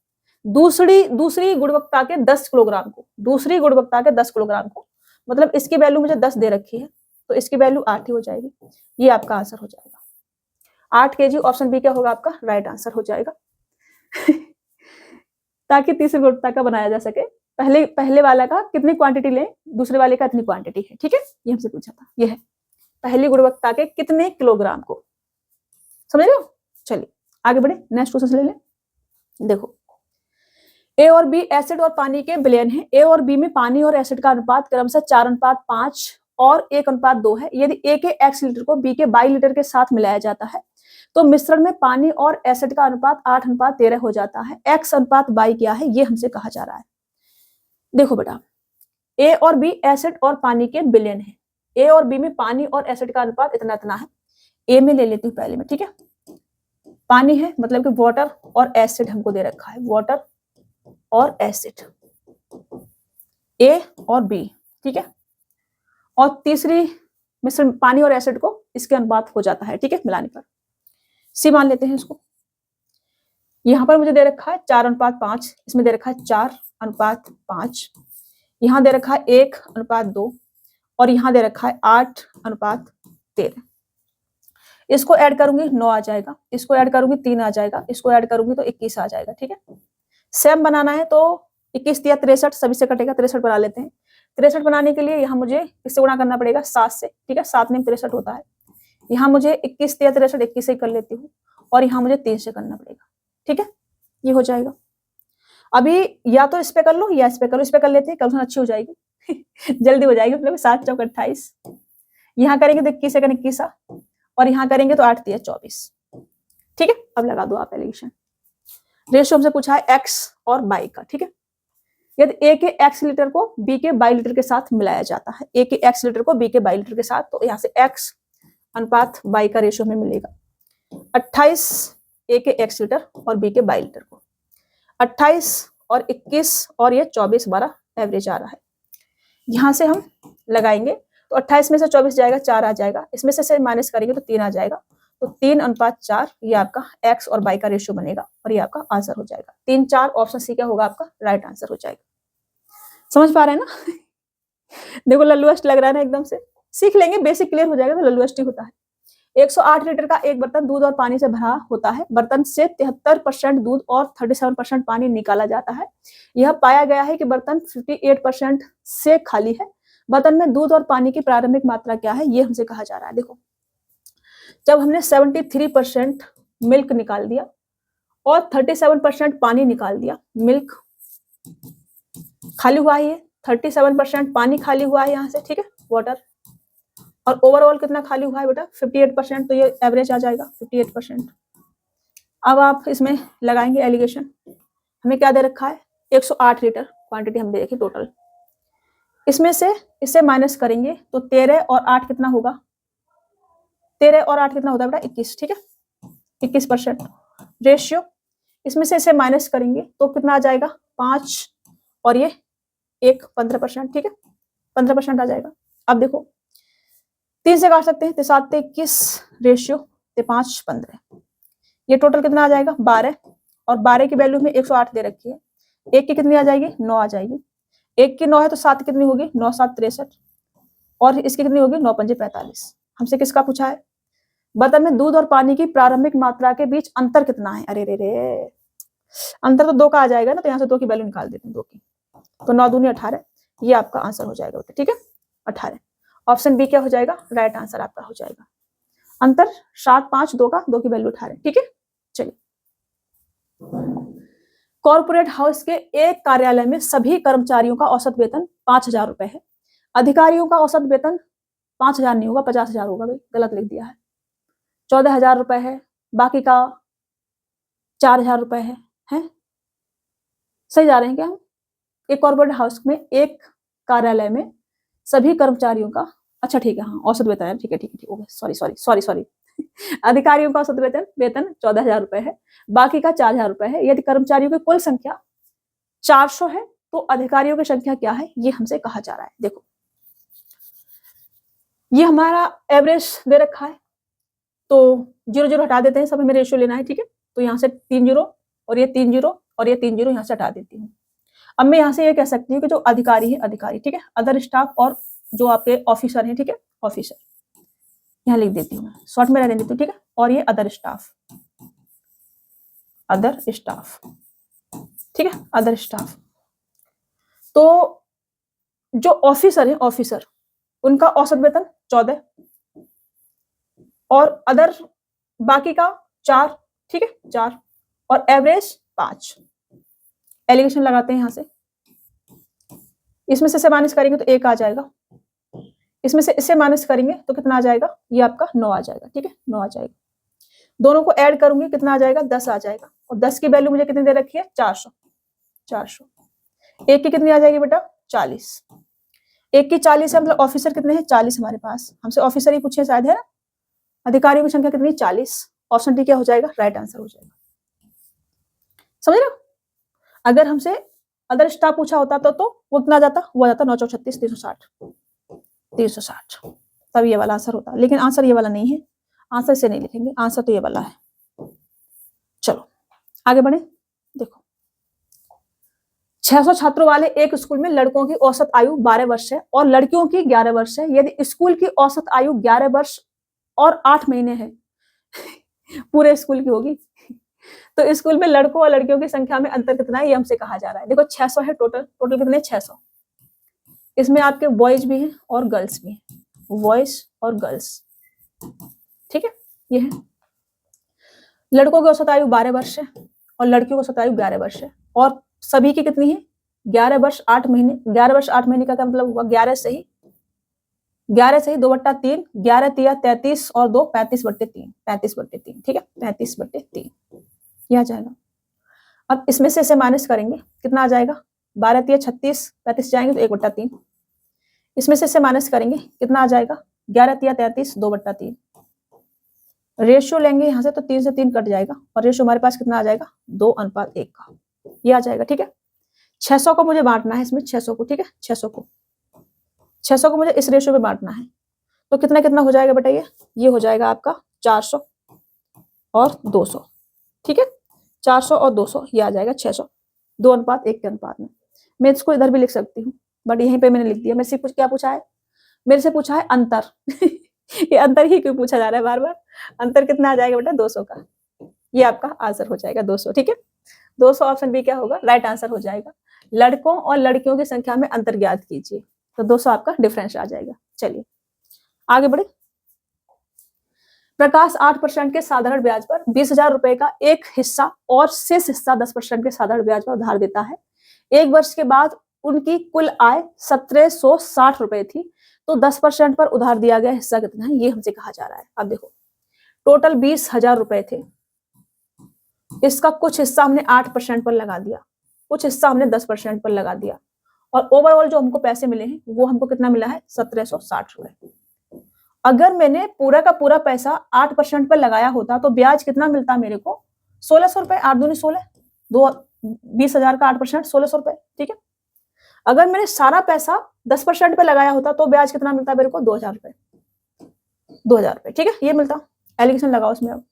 S1: दूसरी गुणवत्ता के 10 किलोग्राम को, दूसरी गुणवत्ता के 10 किलोग्राम को, मतलब इसकी वैल्यू मुझे 10 दे रखी है, तो इसकी वैल्यू 8 ही हो जाएगी। ये आपका आंसर हो जाएगा 8 kg। ऑप्शन बी क्या होगा आपका राइट आंसर हो जाएगा। ताकि तीसरी गुणवत्ता का बनाया जा सके, पहले वाला का कितनी क्वांटिटी लें, दूसरे वाले का इतनी क्वांटिटी है, ठीक है, ये हमसे पूछा था। ये है पहली गुणवत्ता के कितने किलोग्राम को, समझ रहे हो। चलिए आगे बढ़े, नेक्स्ट क्वेश्चन ले लें। देखो ए और बी एसिड और पानी के विलयन है। ए और बी में पानी और एसिड का अनुपात क्रमशः 4:5 और 1:2 है। यदि ए के x लीटर को बी के 22 लीटर के साथ मिलाया जाता है तो मिश्रण में पानी और एसिड का अनुपात 8:13 हो जाता है। x/y क्या है, ये हमसे कहा जा रहा है। देखो बेटा, ए और बी एसिड और पानी के विलयन है। ए और बी में पानी और एसिड का अनुपात इतना इतना है। ए में ले लेती हूँ पहले में, ठीक है। पानी है मतलब कि वाटर और एसिड हमको दे रखा है, वाटर और एसिड, ए और बी, ठीक है। और तीसरी मिश्रण पानी और एसिड को इसके अनुपात हो जाता है, ठीक है, मिलाने पर। सी मान लेते हैं इसको। यहां पर मुझे दे रखा है 4:5, इसमें दे रखा है 4:5, यहां दे रखा है 1:2 और यहां दे रखा है 8:13। इसको ऐड करूंगी 9 आ जाएगा, इसको ऐड करूंगी 3 आ जाएगा, इसको ऐड करूंगी तो 21 आ जाएगा, ठीक है। सेम बनाना है तो 21 या 63 सभी से कटेगा, 63 बना लेते हैं। 63 बनाने के लिए यहाँ मुझे किससे गुणा करना पड़ेगा, 7 से, ठीक है। 7 में 63 होता है। यहाँ मुझे 21 या 63 21 से कर लेती हूँ और यहाँ मुझे 3 से करना पड़ेगा, ठीक है। ये हो जाएगा। अभी या तो इस पे कर लो या इस पे कर लो, इस पे कर लेते हैं, कैलकुलेशन अच्छी हो जाएगी। जल्दी हो जाएगी, मतलब 7 चौक 28। यहाँ करेंगे तो 21 से 21 और यहाँ करेंगे तो 8 3 24, ठीक है। अब लगा दो आप एलिगेशन। रेशियो हमसे पूछा है x और y का, ठीक है। यदि a के x लीटर को b के 22 लीटर के साथ मिलाया जाता है, a के x लीटर को b के 22 लीटर के साथ, तो यहाँ से x/y का रेशियो में मिलेगा 28 a के x लीटर और b के 22 लीटर को। 28 और 21 और ये 24 12 एवरेज आ रहा है। यहाँ से हम लगाएंगे तो 28 में से 24 जाएगा, 4 आ जाएगा, इसमें से माइनस करेंगे तो 3 आ जाएगा, तो 3:4 ये आपका x और y का रेशियो बनेगा और ये आपका आंसर हो जाएगा। 3 4 ऑप्शन सी क्या होगा आपका राइट आंसर हो जाएगा। समझ पा रहे हैं ना। देखो लल्लुअस्ट लग रहा है ना, एकदम से सीख लेंगे, बेसिक क्लियर हो जाएगा तो लल्लुअस्ट ही होता है। 108 लीटर का एक बर्तन दूध और पानी से भरा होता है। बर्तन से 73% दूध और 37% पानी निकाला जाता है। यह पाया गया है कि बर्तन 58% से खाली है। बर्तन में दूध और पानी की प्रारंभिक मात्रा क्या है, ये हमसे कहा जा रहा है। देखो, जब हमने 73% मिल्क निकाल दिया और 37% पानी निकाल दिया, मिल्क खाली हुआ है, 37% पानी खाली हुआ है यहाँ से, ठीक है, वाटर, और ओवरऑल कितना खाली हुआ है बेटा 58%, तो ये एवरेज आ जाएगा 58%। अब आप इसमें लगाएंगे एलिगेशन। हमें क्या दे रखा है 108 लीटर क्वांटिटी हम दे रखी टोटल। इसमें से इससे माइनस करेंगे तो 13 और 8 कितना होगा, 13 और 8 कितना होता है बेटा 21, ठीक है, 21% रेशियो। इसमें से इसे माइनस करेंगे तो कितना आ जाएगा 5 और ये 1 15%, ठीक है, 15% आ जाएगा। अब देखो 3 से काट सकते हैं, 7 21 रेशियो 5 15, ये टोटल कितना आ जाएगा 12, और 12 की वैल्यू में 108 दे रखी है। 1 की कितनी आ जाएगी 9 आ जाएगी, 1 की 9 है तो 7 कितनी होगी 9 7 63, और इसकी कितनी होगी 9 5 45। हमसे किसका पूछा है, बर्तन में दूध और पानी की प्रारंभिक मात्रा के बीच अंतर कितना है। अरे रे रे, अंतर तो 2 का आ जाएगा ना, तो यहाँ से 2 की वैल्यू निकाल देते हैं, 2 की, तो 9 दूनी 18, ये आपका आंसर हो जाएगा, ठीक है 18। ऑप्शन बी क्या हो जाएगा राइट आंसर आपका हो जाएगा। अंतर 7 5 2 का, 2 की वैल्यू 18, ठीक है। चलिए, कॉर्पोरेट हाउस के एक कार्यालय में सभी कर्मचारियों का औसत वेतन 5,000 रुपए है। अधिकारियों का औसत वेतन 5,000 नहीं होगा, 50,000 होगा, भाई गलत लिख दिया है। 14,000 रुपए है, बाकी का 4,000 रुपए है, सही जा रहे हैं क्या हम। एक कॉर्पोरेट हाउस में एक कार्यालय में सभी कर्मचारियों का, अच्छा ठीक है, हाँ औसत वेतन है, ठीक है ठीक है ठीक है, सॉरी अधिकारियों का औसत वेतन 14,000 रुपए है, बाकी का 4,000 रुपए है। यदि कर्मचारियों की कुल संख्या 400 है तो अधिकारियों की संख्या क्या है ये हमसे कहा जा रहा है। देखो ये हमारा एवरेज दे रखा है, तो 0 0 हटा देते हैं, सब हमें रेशियो लेना है, ठीक है। तो यहाँ से 3 0 और ये 3 0 और ये 3 0 यहाँ से हटा देती हूँ। अब मैं यहाँ से ये कह सकती हूँ कि जो अधिकारी है अधिकारी, ठीक है, अदर स्टाफ और जो आपके ऑफिसर हैं, ठीक है, ऑफिसर यहाँ लिख देती हूँ, शॉर्ट में रहने देती हूँ, ठीक है। और ये अदर स्टाफ, ठीक है, अदर स्टाफ। तो जो ऑफिसर है ऑफिसर, उनका औसत वेतन 14 और अदर बाकी का 4, ठीक है, 4 और एवरेज 5। एलिगेशन लगाते हैं यहाँ से, इसमें से माइनस करेंगे तो 1 आ जाएगा, इसमें से इससे माइनस करेंगे तो कितना आ जाएगा, ये आपका 9 आ जाएगा, ठीक है, 9 आ जाएगा। दोनों को ऐड करूंगी कितना आ जाएगा, 10 आ जाएगा। और 10 की वैल्यू मुझे कितनी दे रखी है, 400। 400 एक की कितनी आ जाएगी बेटा, 40। एक की 40 है, मतलब ऑफिसर कितने हैं, 40 हमारे पास, हमसे ऑफिसर ही पूछे शायद, है ना। अधिकारियों की संख्या कितनी, 40। ऑप्शन डी क्या हो जाएगा, राइट आंसर हो जाएगा। समझ रहे हो। अगर हमसे अदर स्टाफ पूछा होता तो वो कितना जाता, वो जाता 9 4 36 360, तब ये वाला आंसर होता। लेकिन आंसर ये वाला नहीं है, आंसर से नहीं लिखेंगे, आंसर तो ये वाला है। चलो आगे बढ़े। देखो 600 छात्रों वाले एक स्कूल में लड़कों की औसत आयु 12 वर्ष है और लड़कियों की 11 वर्ष है। यदि स्कूल की औसत आयु 11 वर्ष और 8 महीने है पूरे स्कूल की होगी, तो स्कूल में लड़कों और लड़कियों की संख्या में अंतर कितना है, ये हमसे कहा जा रहा है। देखो 600 है टोटल, टोटल कितने, 600। इसमें आपके बॉयज भी हैं और गर्ल्स भी हैं, बॉयज और गर्ल्स, ठीक है। ये है लड़कों की औसत आयु 12 वर्ष है और लड़कियों की औसत आयु 11 वर्ष है। और सभी की कितनी है, 11 वर्ष 8 महीने। 11 वर्ष 8 महीने का क्या मतलब हुआ, 11 सही 2/3, 11 तिया 33 और 2 35/3, 35/3, ठीक है, 35/3 ये आ जाएगा। अब इसमें से इसे माइनस करेंगे कितना आ जाएगा, 12 तिया 36, 35 जाएंगे तो 1/3। इसमें से इसे माइनस करेंगे कितना आ जाएगा, 11 तिया 33, 2/3। रेशियो लेंगे यहाँ से तो 3 से 3 कट जाएगा और रेशियो हमारे पास कितना आ जाएगा, 2:1 का, ये आ जाएगा, ठीक है। 600 को मुझे बांटना है इसमें, 600 को, ठीक है, 600 को मुझे इस रेशियो में बांटना है, तो कितना कितना हो जाएगा बेटा, ये हो जाएगा आपका 400 और 200, ठीक है, 400 और 200 ये आ जाएगा 600, 2:1 के अनुपात में। मैं इसको इधर भी लिख सकती हूँ, बट यहीं पे मैंने लिख दिया। मेरे से क्या पूछा है, मेरे से पूछा है अंतर ये अंतर ही क्यों पूछा जा रहा है बार बार, अंतर कितना आ जाएगा बेटा, 200 का, ये आपका आंसर हो जाएगा 200, ठीक है। 200 ऑप्शन बी क्या होगा, राइट आंसर हो जाएगा। लड़कों और लड़कियों की संख्या में अंतर ज्ञात कीजिए, तो 200 आपका डिफरेंस आ जाएगा। चलिए आगे बढ़े। प्रकाश 8% के साधारण ब्याज पर 20,000 रुपए का एक हिस्सा और शेष हिस्सा 10% के साधारण ब्याज पर उधार देता है। एक वर्ष के बाद उनकी कुल आय 1760 रुपए थी, तो 10% पर उधार दिया गया हिस्सा कितना है, ये हमसे कहा जा रहा है। अब देखो टोटल 20,000 रुपए थे, इसका कुछ हिस्सा हमने 8% पर लगा दिया, कुछ हिस्सा हमने 10% पर लगा दिया, और ओवरऑल जो हमको पैसे मिले हैं वो हमको कितना मिला है, 1760 रुपए। अगर मैंने पूरा का पूरा पैसा 8% पर लगाया होता तो ब्याज कितना मिलता मेरे को, 1600 रुपए, 8 दूनी 16, 20,000 का 8% 1600 रुपए, ठीक है। अगर मैंने सारा पैसा 10% पे लगाया होता तो ब्याज कितना मिलता मेरे को, 2000 रुपए, 2000 रुपए, ठीक है, ये मिलता। एलिगेशन लगाओ इसमें। अब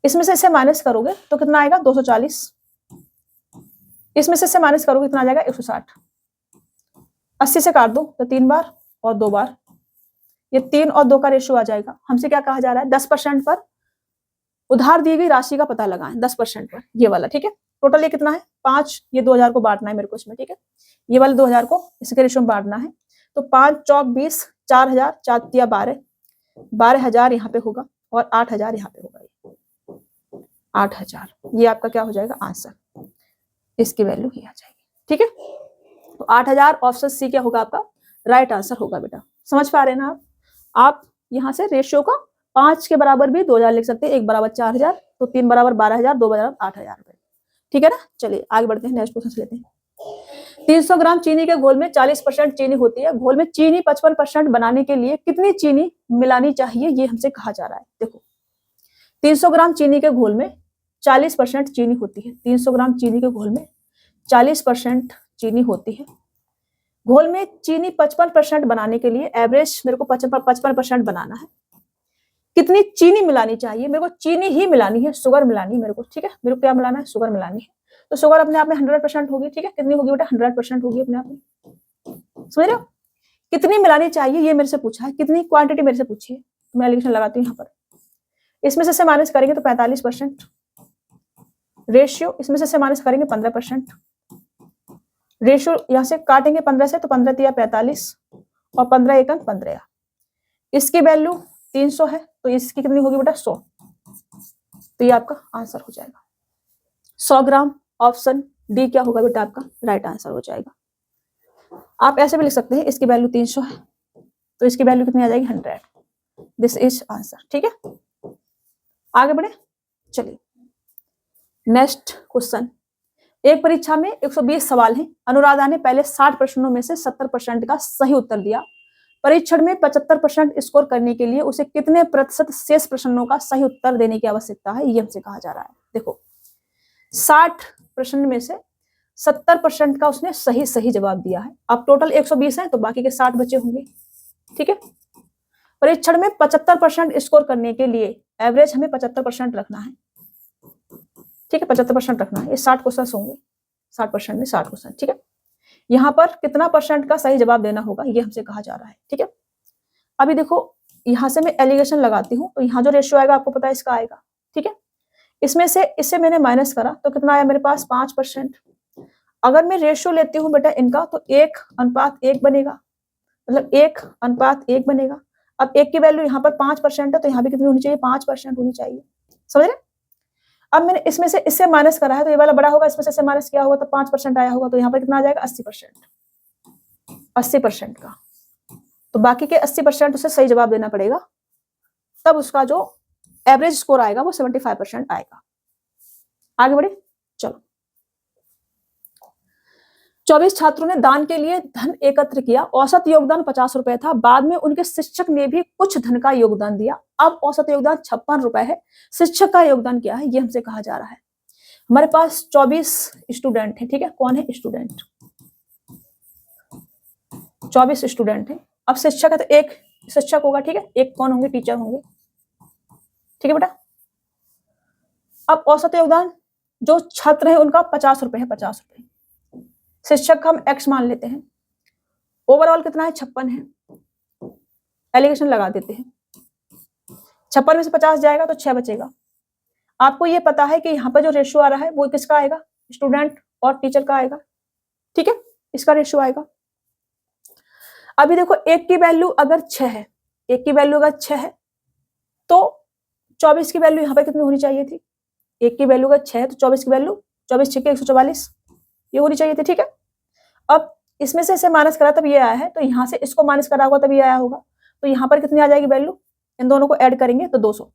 S1: इसमें से इसे माइनस करोगे तो कितना आएगा, 240। इसमें से इसे माइनस करोगे कितना आ जाएगा, 160। 80 से काट दो तो 3 बार और 2 बार, ये 3 और 2 का रेशियो आ जाएगा। हमसे क्या कहा जा रहा है, 10% पर उधार दी गई राशि का पता लगाएं, 10% पर, ये वाला, ठीक है। टोटल ये कितना है, 5, ये 2000 को बांटना है मेरे को इसमें, ठीक है। ये वाले 2000 को इसके रेशियो में बांटना है, तो 5 चौक 20, 4000, 4 तिया 12, 12,000 यहाँ पे होगा और 8,000 यहाँ पे होगा, 8,000 ये आपका क्या हो जाएगा आंसर, इसकी वैल्यू ये आ जाएगी, ठीक है। तो 8,000 ऑप्शन सी क्या होगा आपका राइट आंसर होगा बेटा। समझ पा रहे हैं ना आप यहाँ से रेशियो का 5 के बराबर भी 2000 लिख सकते हैं, 1 बराबर 4000, तो 3 बराबर 12,000, 2 बराबर 8,000 रुपए, ठीक है ना। चलिए आगे बढ़ते हैं, नेक्स्ट क्वेश्चन लेते हैं। 300 ग्राम चीनी के घोल में 40% चीनी होती है, घोल में चीनी 55% बनाने के लिए कितनी चीनी मिलानी चाहिए, ये हमसे कहा जा रहा है। देखो 300 ग्राम चीनी के घोल में 40% चीनी होती है, 300 ग्राम चीनी के घोल में 40% चीनी होती है। घोल में चीनी 55% बनाने के लिए एवरेज मेरे को 55% बनाना है। कितनी चीनी मिलानी चाहिए? मेरे को चीनी ही मिलानी है, शुगर मिलानी है मेरे को, ठीक है। मेरे को क्या मिलाना है? शुगर मिलानी है। तो शुगर अपने आप में 100% होगी, ठीक है। कितनी होगी बेटा? 100% होगी अपने आप में, समझ रहे हो? कितनी मिलानी चाहिए ये मेरे से पूछा है, कितनी क्वांटिटी मेरे से पूछी है। तो मैं एलिगेशन लगाती हूँ यहाँ पर। इसमें से माइनस करेंगे तो 45%। रेशियो इसमें से माइनस करेंगे 15%। रेशियो यहाँ से काटेंगे 15 से, तो 15 तिया 45 और 15 एकम 15। इसकी वैल्यू 300 है, तो इसकी कितनी होगी बेटा? 100। तो ये आपका आंसर हो जाएगा 100 ग्राम। ऑप्शन डी क्या होगा बेटा? आपका राइट आंसर हो जाएगा। आप ऐसे भी लिख सकते हैं, इसकी वैल्यू 300 है तो इसकी वैल्यू कितनी आ जाएगी? 100। दिस इज आंसर, ठीक है। आगे बढ़े, चलिए नेक्स्ट क्वेश्चन। एक परीक्षा में 120 सवाल हैं। अनुराधा ने पहले 60 प्रश्नों में से 70% का सही उत्तर दिया। परीक्षण में 75% स्कोर करने के लिए उसे कितने प्रतिशत शेष प्रश्नों का सही उत्तर देने की आवश्यकता है? ये हमसे कहा जा रहा है। देखो 60 प्रश्न में से 70% का उसने सही जवाब दिया है। अब टोटल 120 है तो बाकी के 60 बचे होंगे, ठीक है। परीक्षण में 75% स्कोर करने के लिए एवरेज हमें 75% रखना है, ठीक है। 75% रखना है। ये 60 क्वेश्चन होंगे, 60% में 60 क्वेश्चन, ठीक है। यहाँ पर कितना % का सही जवाब देना होगा ये हमसे कहा जा रहा है, ठीक है। अभी देखो यहाँ से मैं एलिगेशन लगाती हूँ तो यहाँ जो रेशियो आएगा आपको पता है इसका आएगा, ठीक है। इसमें से इससे मैंने माइनस करा तो कितना आया मेरे पास? 5%। अगर मैं रेशियो लेती हूँ बेटा इनका तो 1:1 बनेगा, मतलब 1:1 बनेगा। अब 1 की वैल्यू यहाँ पर 5% है तो यहाँ भी कितनी होनी चाहिए? 5% होनी चाहिए, समझ रहे? अब मैंने इसमें से इससे माइनस करा है तो ये वाला बड़ा होगा, इसमें से माइनस किया होगा तो 5% आया होगा, तो यहाँ पर कितना आ जाएगा? 80%। 80% का, तो बाकी के 80% उसे सही जवाब देना पड़ेगा, तब उसका जो एवरेज स्कोर आएगा वो 75% आएगा। आगे बढ़े, चलो। 24 छात्रों ने दान के लिए धन एकत्र किया। औसत योगदान 50 रुपए था। बाद में उनके शिक्षक ने भी कुछ धन का योगदान दिया। अब औसत योगदान 56 रुपए है। शिक्षक का योगदान क्या है ये हमसे कहा जा रहा है। हमारे पास 24 स्टूडेंट है, ठीक है। कौन है? स्टूडेंट। 24 स्टूडेंट है। अब शिक्षक है तो एक शिक्षक होगा, ठीक है। एक कौन होंगे? टीचर होंगे, ठीक है बेटा। अब औसत योगदान जो छात्र है उनका 50 रुपए है, 50 रुपए। शिक्षक हम x मान लेते हैं। ओवरऑल कितना है? 56 है। एलिगेशन लगा देते हैं। 56 में से 50 जाएगा तो 6 बचेगा। आपको ये पता है कि यहाँ पर जो रेशियो आ रहा है वो किसका आएगा? स्टूडेंट और टीचर का आएगा, ठीक है। इसका रेशियो आएगा। अभी देखो 1 की वैल्यू अगर 6 है, 1 की वैल्यू अगर 6 है तो 24 की वैल्यू यहाँ पर कितनी होनी चाहिए थी? 1 की वैल्यू अगर 6 है तो 24 की वैल्यू 24 6 144 ये होनी चाहिए थी, ठीक है। अब इसमें से इसे माइनस करा तब ये आया है, तो यहाँ से इसको माइनस करा होगा तब ये आया होगा, तो यहाँ पर कितनी आ जाएगी वैल्यू? इन दोनों को ऐड करेंगे तो 200।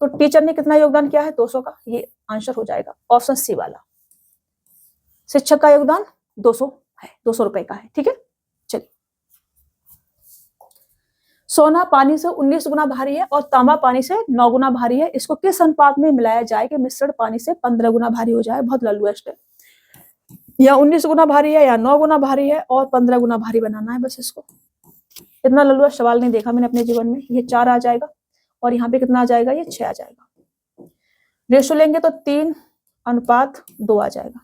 S1: तो टीचर ने कितना योगदान किया है? 200 का। ये आंसर हो जाएगा ऑप्शन सी वाला। शिक्षक का योगदान 200 है, 200 रुपए का है, ठीक है। चलिए, सोना पानी से 19 गुना भारी है और तांबा पानी से 9 गुना भारी है। इसको किस अनुपात में मिलाया जाए कि मिश्रण पानी से 15 गुना भारी हो जाए? बहुत लल्लूएस्ट है। या 19 गुना भारी है या 9 गुना भारी है और 15 गुना भारी बनाना है बस इसको। इतना लल्लुआ सवाल नहीं देखा मैंने अपने जीवन में। ये 4 आ जाएगा और यहाँ पे कितना आ जाएगा? ये 6 आ जाएगा। रेशो लेंगे तो 3:2 आ जाएगा।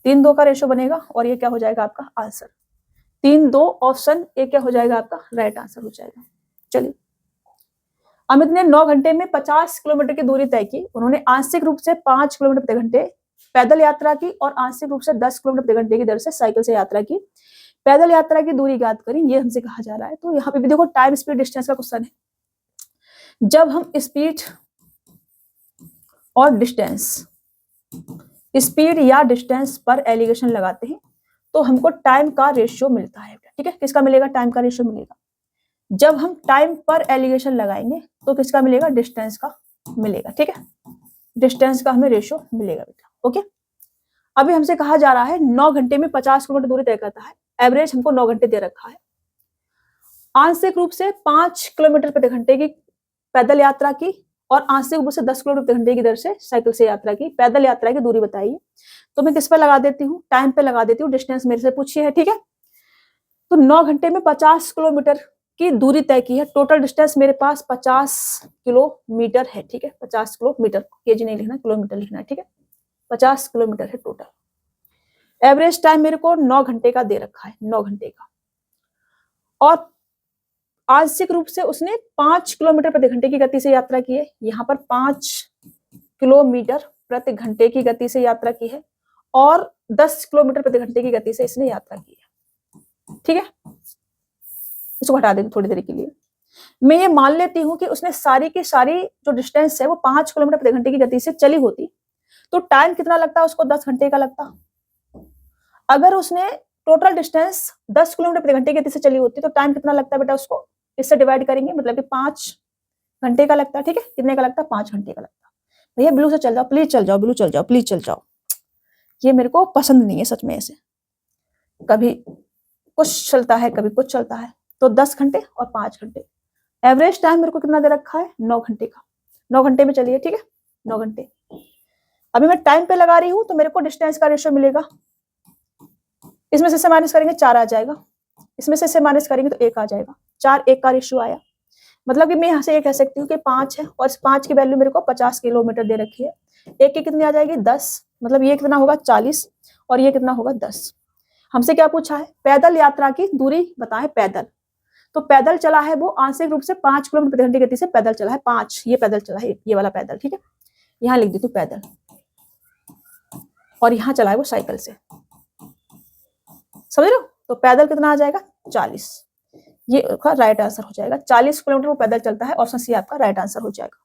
S1: 3:2 का रेशो बनेगा और ये क्या हो जाएगा आपका आंसर? 3:2 ऑप्शन ए क्या हो जाएगा आपका राइट आंसर हो जाएगा। चलिए, अमित ने 9 घंटे में 50 किलोमीटर की दूरी तय की। उन्होंने आंशिक रूप से 5 किलोमीटर प्रति घंटे पैदल यात्रा की और आंशिक रूप से 10 किलोमीटर प्रति घंटे की दर से साइकिल से यात्रा की। पैदल यात्रा की दूरी ज्ञात करी, ये हमसे कहा जा रहा है। तो यहाँ पे भी देखो टाइम स्पीड डिस्टेंस का क्वेश्चन है। जब हम स्पीड और डिस्टेंस, स्पीड या डिस्टेंस पर एलिगेशन लगाते हैं तो हमको टाइम का रेशियो मिलता है, ठीक है। किसका मिलेगा? टाइम का रेशियो मिलेगा। जब हम टाइम पर एलिगेशन लगाएंगे तो किसका मिलेगा? डिस्टेंस का मिलेगा, ठीक है। डिस्टेंस का हमें रेशियो मिलेगा बेटा, ओके। अभी हमसे कहा जा रहा है 9 घंटे में 50 किलोमीटर दूरी तय करता है। एवरेज हमको 9 घंटे दे रखा है। आंशिक रूप से 5 किलोमीटर प्रति घंटे की पैदल यात्रा की और आंशिक रूप से 10 किलोमीटर प्रति घंटे की दर से साइकिल से यात्रा की, पैदल यात्रा की दूरी बताइए। तो मैं किस पे लगा देती हूँ, टाइम पे लगा देती हूँ, डिस्टेंस मेरे से पूछी है, ठीक है। तो 9 घंटे में 50 किलोमीटर की दूरी तय की है। टोटल डिस्टेंस मेरे पास 50 किलोमीटर है, ठीक है। 50 किलोमीटर, केजी नहीं लिखना, किलोमीटर लिखना है, ठीक है। 50 किलोमीटर है टोटल। एवरेज टाइम मेरे को 9 घंटे का दे रखा है, 9 घंटे का। और आंशिक रूप से उसने 5 किलोमीटर प्रति घंटे की गति से यात्रा की है। यहाँ पर 5 किलोमीटर प्रति घंटे की गति से यात्रा की है और 10 किलोमीटर प्रति घंटे की गति से इसने यात्रा की है, ठीक है। इसको हटा देंगे थोड़ी देर के लिए। मैं ये मान लेती हूँ कि उसने सारी की सारी जो डिस्टेंस है वो 5 किलोमीटर प्रति घंटे की गति से चली होती, तो टाइम कितना लगता, उसको 10 घंटे का लगता। अगर उसने टोटल डिस्टेंस 10 किलोमीटर प्रति घंटे की गति से चली होती तो टाइम कितना लगता है बेटा, उसको इससे डिवाइड करेंगे, मतलब कि 5 घंटे का लगता है, ठीक है। कितने का लगता है, 5 घंटे का लगता। भैया ब्लू से चल जाओ, प्लीज चल जाओ, ब्लू चल जाओ, प्लीज चल जाओ। ये मेरे को पसंद नहीं है सच में, ऐसे कभी कुछ चलता है कभी कुछ चलता है। तो 10 घंटे और 5 घंटे। एवरेज टाइम मेरे को कितना दे रखा है, 9 घंटे का। 9 घंटे में चलिए, ठीक है, 9 घंटे। अभी मैं टाइम पे लगा रही हूँ तो मेरे को डिस्टेंस का रेशियो मिलेगा। इसमें से माइनस करेंगे 4 आ जाएगा, इसमें से माइनस करेंगे तो 1 आ जाएगा। 4 1 का रेशियो आया। मतलब कि मैं यहाँ से ये कह सकती हूँ कि 5 है और इस 5 की वैल्यू मेरे को 50 किलोमीटर दे रखी है। 1 की कितनी आ जाएगी, 10। मतलब ये कितना होगा, 40 और ये कितना होगा, 10। हमसे क्या पूछा है, पैदल यात्रा की दूरी बताएं, पैदल। तो पैदल चला है वो आंशिक रूप से 5 किलोमीटर प्रति घंटे की गति से पैदल चला है। 5 ये पैदल चला है, ये वाला पैदल, ठीक है। यहाँ लिख देती हूँ पैदल, और यहाँ चला है वो साइकिल से, समझ रहे हो। तो पैदल कितना आ जाएगा, 40। ये आपका राइट आंसर हो जाएगा। 40 किलोमीटर वो पैदल चलता है, ऑप्शन सी आपका राइट आंसर हो जाएगा।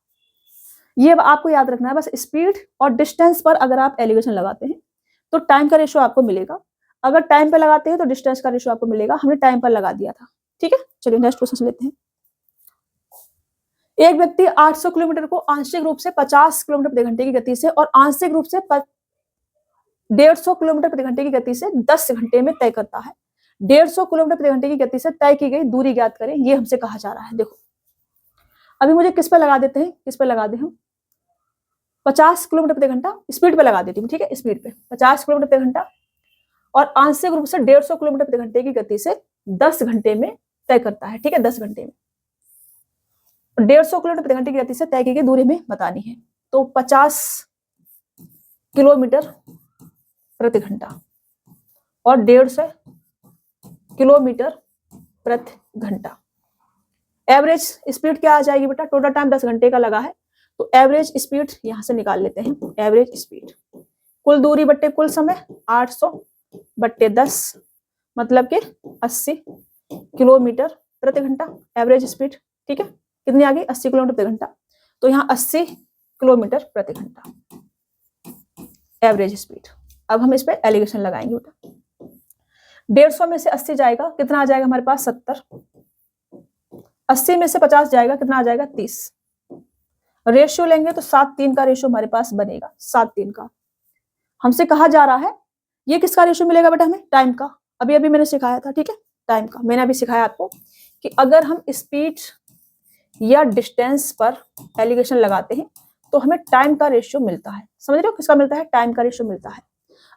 S1: ये आपको याद रखना है बस। स्पीड और डिस्टेंस पर अगर आप एलिगेशन लगाते हैं तो टाइम का रेशियो आपको मिलेगा, अगर टाइम पे लगाते हैं तो डिस्टेंस का रेशियो आपको मिलेगा। हमने टाइम पर लगा दिया था, ठीक है। चलिए नेक्स्ट क्वेश्चन लेते हैं। एक व्यक्ति 800 किलोमीटर को आंशिक रूप से 50 किलोमीटर प्रति घंटे की गति से और आंशिक रूप से 150 किलोमीटर प्रति घंटे की गति से 10 घंटे में तय करता है। 150 किलोमीटर प्रति घंटे की गति से तय की गई दूरी ज्ञात करें, ये हमसे कहा जा रहा है। देखो अभी मुझे किस पे लगा देते हैं, किस पे लगा दे हम, 50 किलोमीटर प्रति घंटा स्पीड पे लगा देती हूँ, ठीक है। स्पीड पे 50 किलोमीटर प्रति घंटा और आंशिक रूप से 150 किलोमीटर प्रति घंटे की गति से 10 घंटे में तय करता है, ठीक है। 10 घंटे में 150 किलोमीटर प्रति घंटे की गति से तय की गई दूरी में बतानी है। तो 50 किलोमीटर प्रति घंटा और 150 किलोमीटर प्रति घंटा। एवरेज स्पीड क्या आ जाएगी बेटा, टोटल टाइम 10 घंटे का लगा है तो एवरेज स्पीड यहां से निकाल लेते हैं। एवरेज स्पीड कुल दूरी बट्टे कुल समय 800 बट्टे 10 मतलब कि 80 किलोमीटर प्रति घंटा एवरेज स्पीड, ठीक है। कितनी आ गई, 80 किलोमीटर प्रति घंटा। तो यहाँ 80 किलोमीटर प्रति घंटा एवरेज स्पीड। अब हम इस पे एलिगेशन लगाएंगे बेटा। 150 में से 80 जाएगा, कितना आ जाएगा हमारे पास, 70। 80 में से 50 जाएगा, कितना आ जाएगा, 30। रेशियो लेंगे तो 7:3 का रेशियो हमारे पास बनेगा, 7:3 का। हमसे कहा जा रहा है ये किसका रेशियो मिलेगा बेटा, हमें टाइम का। अभी अभी मैंने सिखाया था, ठीक है, टाइम का। मैंने अभी सिखाया आपको कि अगर हम स्पीड या डिस्टेंस पर एलिगेशन लगाते हैं तो हमें टाइम का रेशियो मिलता है। समझ रहे हो, किसका मिलता है, टाइम का रेशियो मिलता है।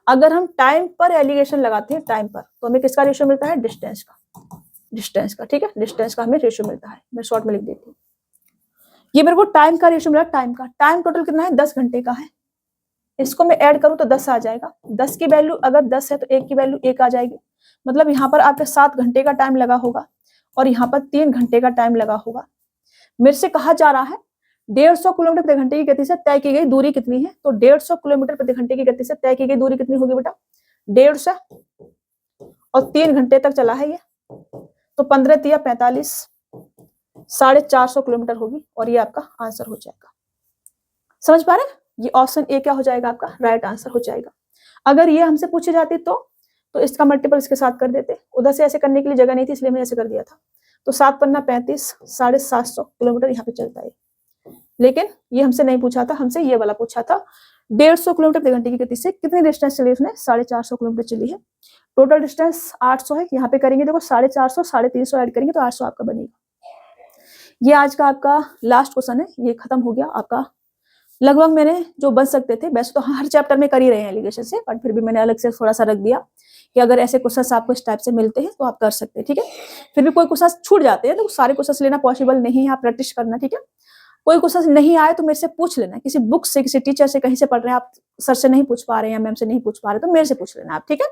S1: अगर हम टाइम पर एलिगेशन लगाते हैं, टाइम पर, तो हमें किसका रेशियो मिलता है, डिस्टेंस का, डिस्टेंस का, ठीक है। डिस्टेंस का हमें रेशियो मिलता है। मैं शॉर्ट में लिख देती हूँ। ये मेरे को टाइम का रेशियो मिला, टाइम का। टाइम टोटल कितना है, 10 घंटे का है। इसको मैं ऐड करूं तो 10 आ जाएगा। 10 की वैल्यू अगर 10 है तो 1 की वैल्यू 1 आ जाएगी। मतलब यहाँ पर आपके 7 घंटे का टाइम लगा होगा और यहाँ पर 3 घंटे का टाइम लगा होगा। मेरे से कहा जा रहा है 150 किलोमीटर प्रति घंटे की गति से तय की गई दूरी कितनी है। तो 150 किलोमीटर प्रति घंटे की गति से तय की गई दूरी कितनी होगी बेटा, 150 और 3 घंटे तक चला है ये, तो 15 तिया 45, 450 किलोमीटर होगी और ये आपका आंसर हो जाएगा। समझ पा रहे हैं, ये ऑप्शन ए क्या हो जाएगा, आपका राइट आंसर हो जाएगा। अगर ये हमसे पूछी जाती तो इसका मल्टीपल इसके साथ कर देते। उधर से ऐसे करने के लिए जगह नहीं थी इसलिए मैंने ऐसे कर दिया था। तो 7 पन्ना 35, 750 किलोमीटर यहाँ पे चलता है। लेकिन ये हमसे नहीं पूछा था, हमसे ये वाला पूछा था 150 किलोमीटर प्रति घंटे की गति से कितनी डिस्टेंस चली उसने, 450 किलोमीटर चली है। टोटल डिस्टेंस 800 है, यहाँ पे करेंगे देखो 450, 350 ऐड करेंगे तो 800 आपका बनेगा। ये आज का आपका लास्ट क्वेश्चन है, ये खत्म हो गया आपका। लगभग मैंने जो बन सकते थे, वैसे तो हर चैप्टर में कर ही रहे हैं एलिगेशन से, बट फिर भी मैंने अलग से थोड़ा सा रख दिया कि अगर ऐसे क्वेश्चंस आपको इस टाइप से मिलते हैं तो आप कर सकते हैं, ठीक है। फिर भी कोई क्वेश्चन छूट जाते हैं तो सारे क्वेश्चन लेना पॉसिबल नहीं है, आप प्रैक्टिस करना, ठीक है। कोई क्वेश्चन नहीं आए तो मेरे से पूछ लेना, किसी बुक से, किसी टीचर से, कहीं से पढ़ रहे हैं आप, सर से नहीं पूछ पा रहे हैं या मैम से नहीं पूछ पा रहे तो मेरे से पूछ लेना आप, ठीक है।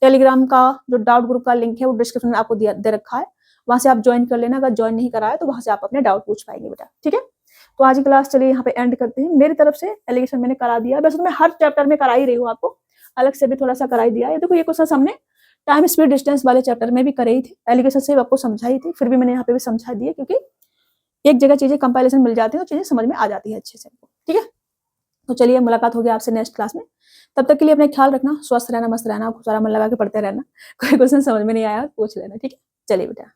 S1: टेलीग्राम का जो डाउट ग्रुप का लिंक है वो डिस्क्रिप्शन में आपको दे रखा है, वहां से आप ज्वाइन कर लेना। अगर ज्वाइन नहीं करा है तो वहां से आप अपने डाउट पूछ पाएंगे बेटा, ठीक है। तो आज की क्लास चलिए यहाँ पे एंड करते हैं। मेरी तरफ से एलिगेशन मैंने करा दिया, वैसे तो मैं हर चैप्टर में करा ही रही हूँ, आपको अलग से भी थोड़ा सा करा ही दिया है। देखो ये क्वेश्चन हमने टाइम स्पीड डिस्टेंस वाले चैप्टर में भी करे ही थे, एलिगेशन से आपको समझाई थी, फिर भी मैंने यहाँ पे भी समझा दिया, क्योंकि एक जगह चीजें कंपाइलेशन मिल जाती है तो चीजें समझ में आ जाती है अच्छे से, ठीक है। तो चलिए मुलाकात होगी आपसे नेक्स्ट क्लास में, तब तक के लिए अपना ख्याल रखना, स्वस्थ रहना, मस्त रहना, सारा मन लगा के पढ़ते रहना। कोई क्वेश्चन समझ में नहीं आया पूछ लेना, ठीक है। चलिए बेटा।